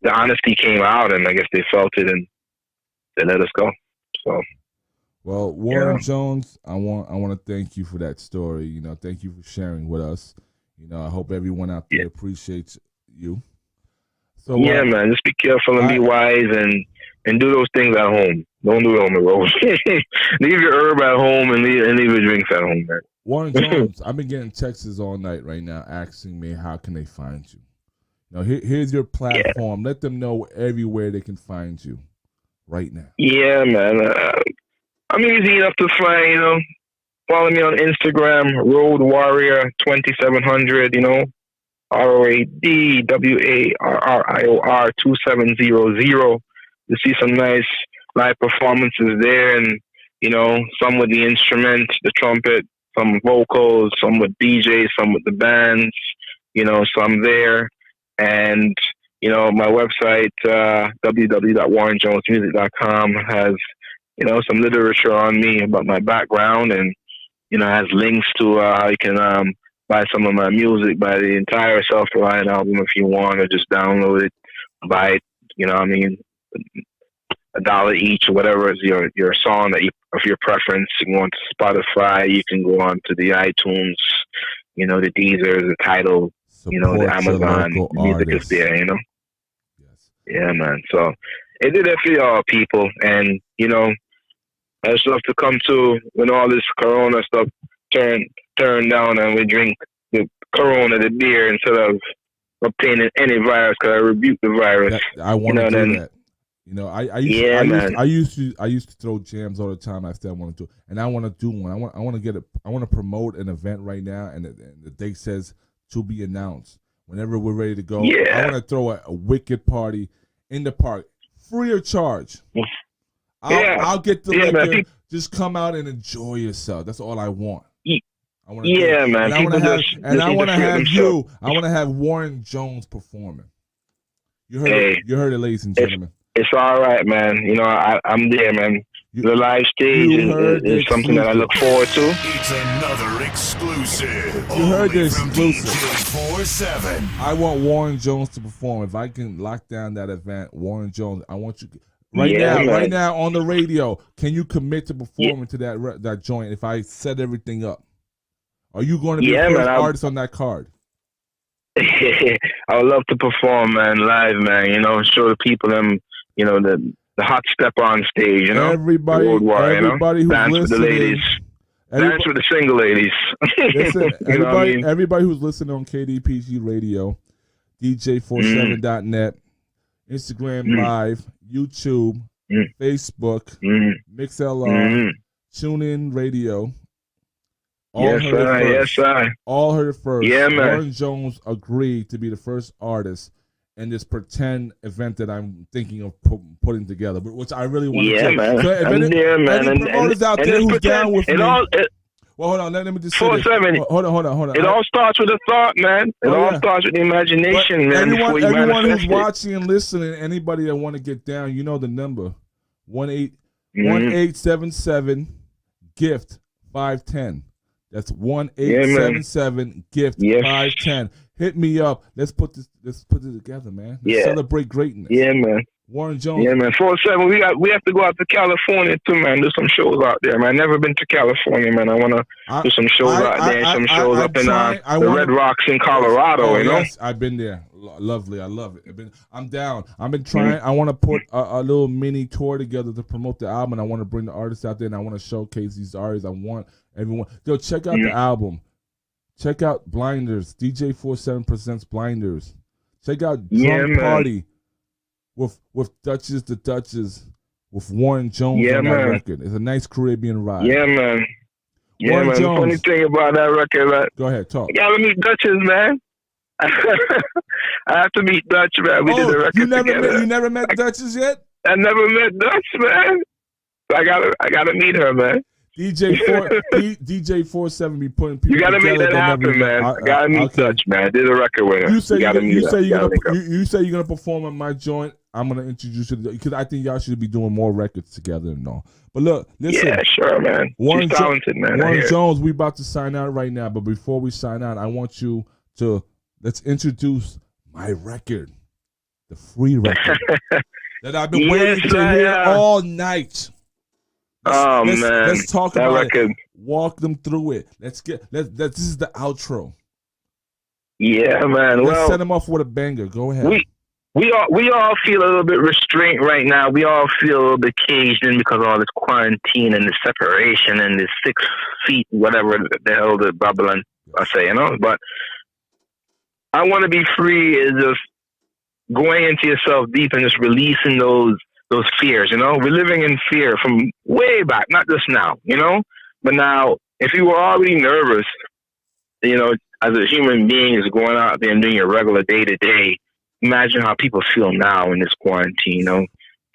the honesty came out, and I guess they felt it, and they let us go. So. Well, Warren Jones, I want to thank you for that story. You know, thank you for sharing with us. You know, I hope everyone out there appreciates you. So man, just be careful and be wise, and do those things at home. Don't do it on the road. Leave your herb at home and leave your drinks at home, man. Warren Jones, I've been getting texts all night right now asking me how can they find you. Now here's your platform. Let them know everywhere they can find you right now. Yeah, man. I'm easy enough to find, you know. Follow me on Instagram, Road Warrior 2700, you know, ROADWARRIOR 2700. You see some nice live performances there, and, you know, some with the instrument, the trumpet, some vocals, some with DJs, some with the bands, you know, some there. And, you know, my website, www.warrenjonesmusic.com has, you know, some literature on me about my background, and, you know, has links to how you can buy some of my music, buy the entire Self-Reliant album if you want, or just download it, buy it, you know what I mean, $1 each or whatever is your song that of your preference. You can go on to Spotify, you can go on to the iTunes, you know, the Deezer, the Tidal, you know, the Amazon, the music is there, you know? Yes. Yeah, man. So it did it for y'all people, and, you know, I just love to come to when all this Corona stuff turn down, and we drink the Corona, the beer, instead of obtaining any virus, because I rebuke the virus. I want to do that. You know, I used to throw jams all the time. I still want to do, and I want to do one. I want to promote an event right now, and the date says to be announced. Whenever we're ready to go, I want to throw a wicked party in the park, free of charge. I'll get the liquor. Man. Just come out and enjoy yourself. That's all I want. Man. And I want to have you. I want to have Warren Jones performing. You heard it, ladies and gentlemen. It's all right, man. You know, I'm there, man. The live stage is something that I look forward to. It's another exclusive. You heard the exclusive. DJ47. I want Warren Jones to perform. If I can lock down that event, Warren Jones, I want you right now on the radio. Can you commit to performing to that joint if I set everything up? Are you going to be the first artist on that card? I would love to perform, man, live, man. You know, show the people them, you know, the hot step on stage. You know, everybody who's dance listening, with the ladies, dance with the single ladies. Listen, everybody who's listening on KDPG Radio, DJ47.net, Instagram Live, YouTube, Facebook, MixLR, TuneIn Radio. All heard it first. Yeah, man. Warren Jones agreed to be the first artist in this pretend event that I'm thinking of putting together, but which I really want to do. Man. So if any promoters out there who's down with me. Well, hold on. Let me just say 4-7. Hold on. It all starts with a thought, man. It all starts with the imagination, man. Everyone who's watching and listening, anybody that want to get down, you know the number. 1-877 gift 510. That's 1-877 gift 510. Hit me up. Let's put it together, man. Let's celebrate greatness. Yeah, man. Warren Jones. Yeah, man. 4-7. We have to go out to California too, man. Do some shows out there, man. Never been to California, man. I want to do some shows out there. Some shows up in the Red Rocks in Colorado. You know. Yes, I've been there. Lovely. I love it. I'm down. I've been trying. I want to put a little mini tour together to promote the album. And I want to bring the artists out there, and I want to showcase these artists. I want everyone. Yo, check out the album. Check out Blinders. DJ47 presents Blinders. Check out Drunk Party with Duchess the Duchess with Warren Jones on that record. It's a nice Caribbean ride. Yeah, man. Yeah, Warren man. Jones. Funny thing about that record, man. Go ahead, talk. You gotta meet Duchess, man. I have to meet Dutch, man. We did the record together. You never met Duchess yet? I never met Dutch, man. I gotta meet her, man. DJ47 be putting people. You gotta make that happen, man. I gotta meet Dutch, man. I did a record with her. You say you're gonna perform on my joint. I'm gonna introduce you because I think y'all should be doing more records together and all. But look, listen. Yeah, sure, man. She's talented, man. Warren Jones, we about to sign out right now. But before we sign out, I want you to let's introduce my record. the free record that I've been waiting to hear all night. Let's talk that about record. it. Walk them through it. This is the outro. Yeah, man. Let's set them off with a banger. Go ahead. We all feel a little bit restrained right now. We all feel a little bit caged in because of all this quarantine and this separation and this 6 feet, whatever the hell the Babylon I say, But I want to be free is just going into yourself deep and just releasing those fears, We're living in fear from way back, not just now, But now, if you were already nervous, as a human being is going out there and doing your regular day-to-day, imagine how people feel now in this quarantine,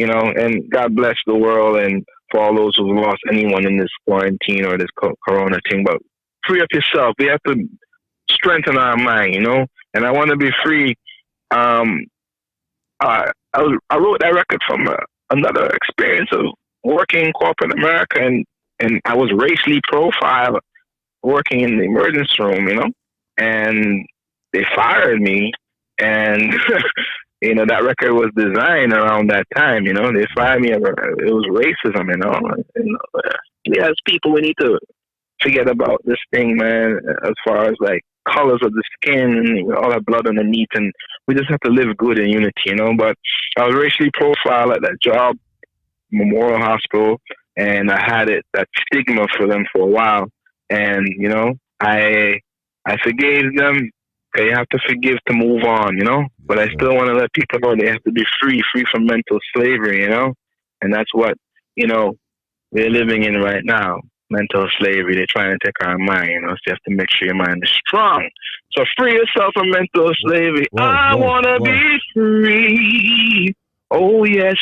and God bless the world and for all those who've lost anyone in this quarantine or this corona thing, but free up yourself. We have to strengthen our mind, and I want to be free. I wrote that record from another experience of working in corporate America, and I was racially profiled working in the emergency room, and they fired me. And, that record was designed around that time, They fired me. It was racism, We as people, we need to forget about this thing, man, as far as, like, colors of the skin and all that blood underneath. And we just have to live good in unity, But I was racially profiled at that job, Memorial Hospital, and I had that stigma for them for a while. And, I forgave them. Okay, you have to forgive to move on, But I still want to let people know they have to be free from mental slavery, And that's what, we're living in right now. Mental slavery. They're trying to take our mind, So you have to make sure your mind is strong. So free yourself from mental slavery. I want to be free. Oh, yes.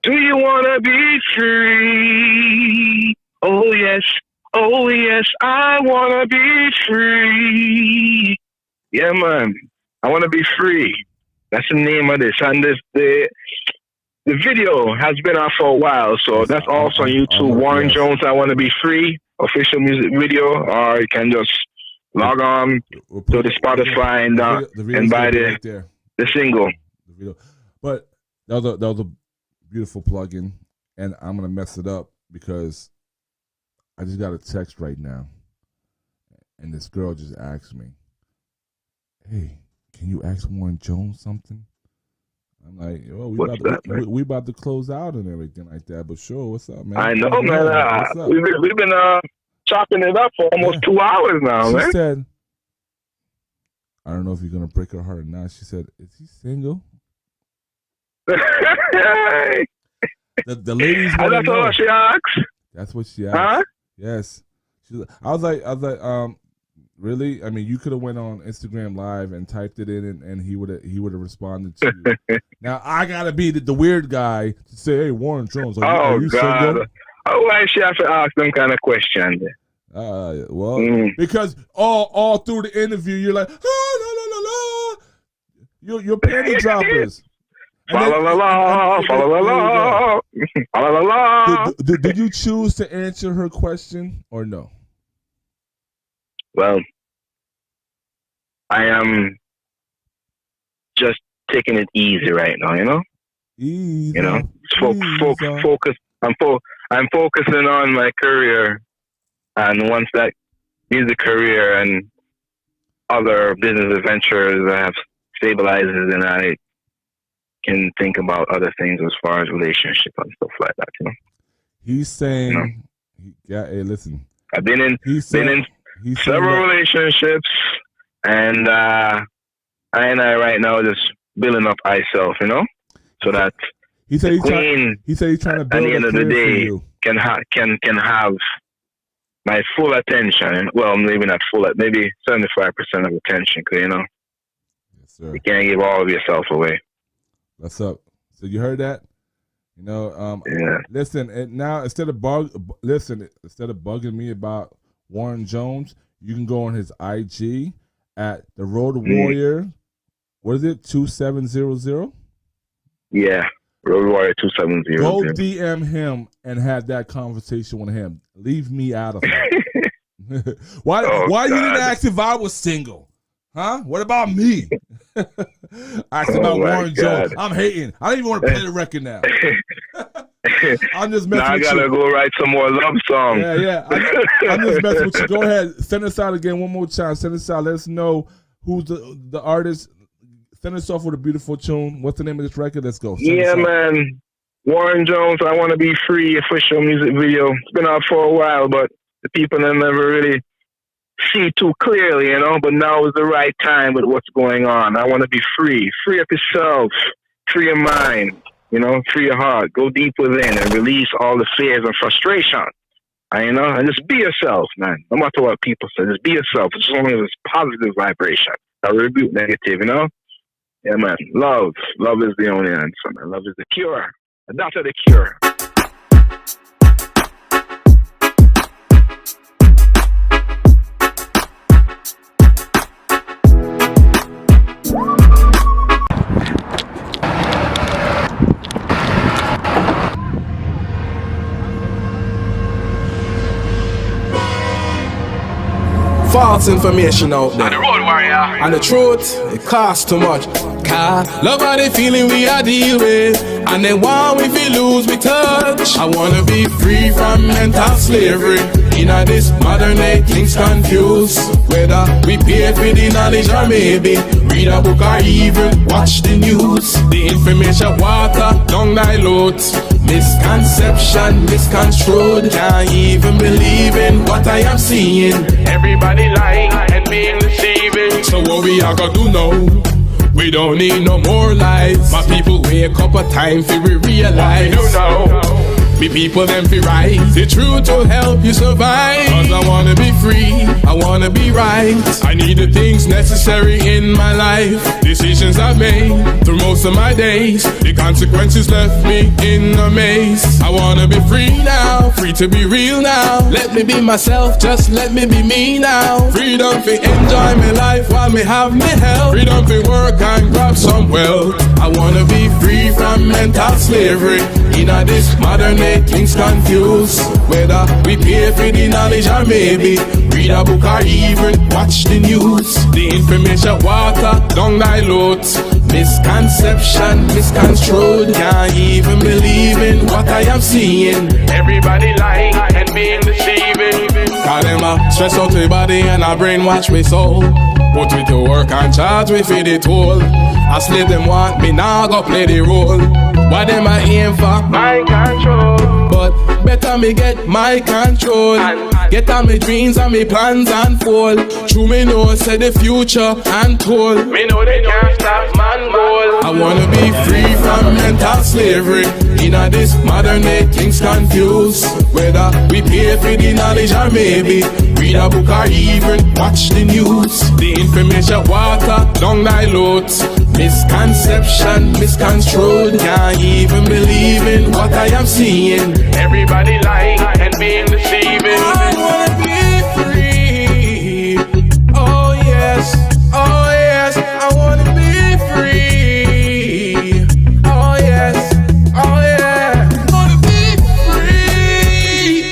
Do you want to be free? Oh, yes. Oh, yes. I want to be free. Yeah, man. I want to be free. That's the name of this. And the video has been out for a while, so that's also on YouTube. Warren Jones, I Want to Be Free, official music video, or you can just log on to the Spotify and buy the single. The video. But that was a beautiful plug-in, and I'm going to mess it up because I just got a text right now, and this girl just asked me, hey, can you ask Warren Jones something? I'm like, oh, we about to close out and everything like that, but sure, what's up, man? I know, man. We've been chopping it up for almost 2 hours now, man. She said, I don't know if you're going to break her heart or not. She said, is he single? the ladies want to know. That's what she asked? That's what she asked. Huh? Yes. I was like, really? I mean, you could have went on Instagram Live and typed it in, and he would have responded to you. Now I gotta be the weird guy to say, "Hey, Warren Jones, are you single?" Oh, why she have to ask them kind of question? Because all through the interview, you're like, you're panty droppers. Did you choose to answer her question or no? Well, I am just taking it easy right now, Easy. Focus. I'm focusing on my career, and once that music career and other business adventures have stabilizes, then I can think about other things as far as relationship and stuff like that. He's saying, hey, listen. I've been in several relationships, and I right now just building up myself, so that he said he's trying to build at the end of the day can have my full attention. Well, maybe not full, maybe 75% of attention, because yes, sir. You can't give all of yourself away. What's up? So you heard that? Yeah. Listen, and now instead of bugging me about Warren Jones, you can go on his IG at the Road Warrior. What is it? 2700? Yeah, Road Warrior 2700. Go DM him and have that conversation with him. Leave me out of it. Why you didn't ask if I was single? Huh? What about me? I asked about Warren Jones. I'm hating. I don't even want to play the record now. I'm just messing with you. Now I gotta go write some more love songs. Yeah. I'm just messing with you. Go ahead. Send us out again one more time. Send us out. Let us know who's the artist. Send us off with a beautiful tune. What's the name of this record? Let's go. Yeah, man. Warren Jones, I Want to Be Free, official music video. It's been out for a while, but the people have never really see too clearly, you know, but now is the right time with what's going on. I want to be free. Free up yourself. Free your mind, you know, free your heart. Go deep within and release all the fears and frustration. You know, and just be yourself, man. No matter what people say, just be yourself. It's only this positive vibration that rebuke negative, you know? Yeah, man. Love. Love is the only answer, man. Love is the cure. The doctor, the cure. False information out there. On the road warrior. And the truth, it costs too much. Car, love are the feeling we are deal with. And then one we feel lose we touch. I wanna be free from mental slavery. In this modern day, things confused. Whether we pay for the knowledge or maybe read a book or even watch the news. The information water, don't dilute. Misconception, misconstrued. Can't even believe in what I am seeing. Everybody lying and being deceiving. So what we are gonna do now? We don't need no more lies. My people wake up a time for we realize. What we do now? Me people them fi rise. The truth will help you survive. Cause I wanna be free, I wanna be right. I need the things necessary in my life. Decisions I've made through most of my days. The consequences left me in a maze. I wanna be free now, free to be real now. Let me be myself, just let me be me now. Freedom to enjoy my life while me have me health. Freedom to work and grab some wealth. I wanna be free from mental slavery. In this modern day, things confused. Whether we pay for the knowledge or maybe read a book or even watch the news. The information water, don't dilute. Misconception, misconstrued. Can't even believe in what I am seeing. Everybody lying and being deceiving. Call them a stress out my body and a brainwash my soul. Put me to work and charge me for the toll. I slave them want me now go play the role. What them I aim for? Mind control. But better me get my control. Get on me dreams and me plans unfold. True me know say the future untold. Me know they can't stop man goal. I wanna be free from mental slavery. In this modern day things confused. Whether we pay for the knowledge or maybe read a book or even watch the news. The information water, don't dilute. Misconception, misconstrued. Can't even believe in what I am seeing. Everybody lying and being deceiving. I wanna be free. Oh yes, oh yes. I wanna be free. Oh yes, oh yeah. I wanna be free.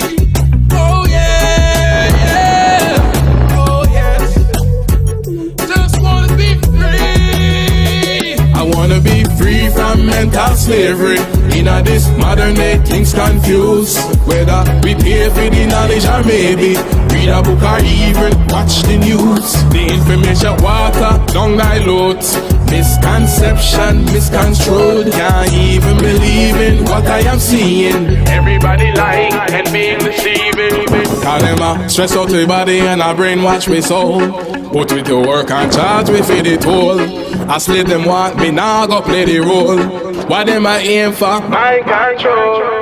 Oh yeah, yeah. Oh yes. Just wanna be free. I wanna be free from mental slavery. In this modern day, things confused. Whether we pay for the knowledge or maybe read a book or even watch the news. The information water, don't dilute. Misconception, misconstrued. Can't even believe in what I am seeing. Everybody lying and being deceiving. Call them a stress out my body and a brainwash my soul. Put me to work and charge me for the toll. I slave them want me now go play the role. What them I aim for? Mind control.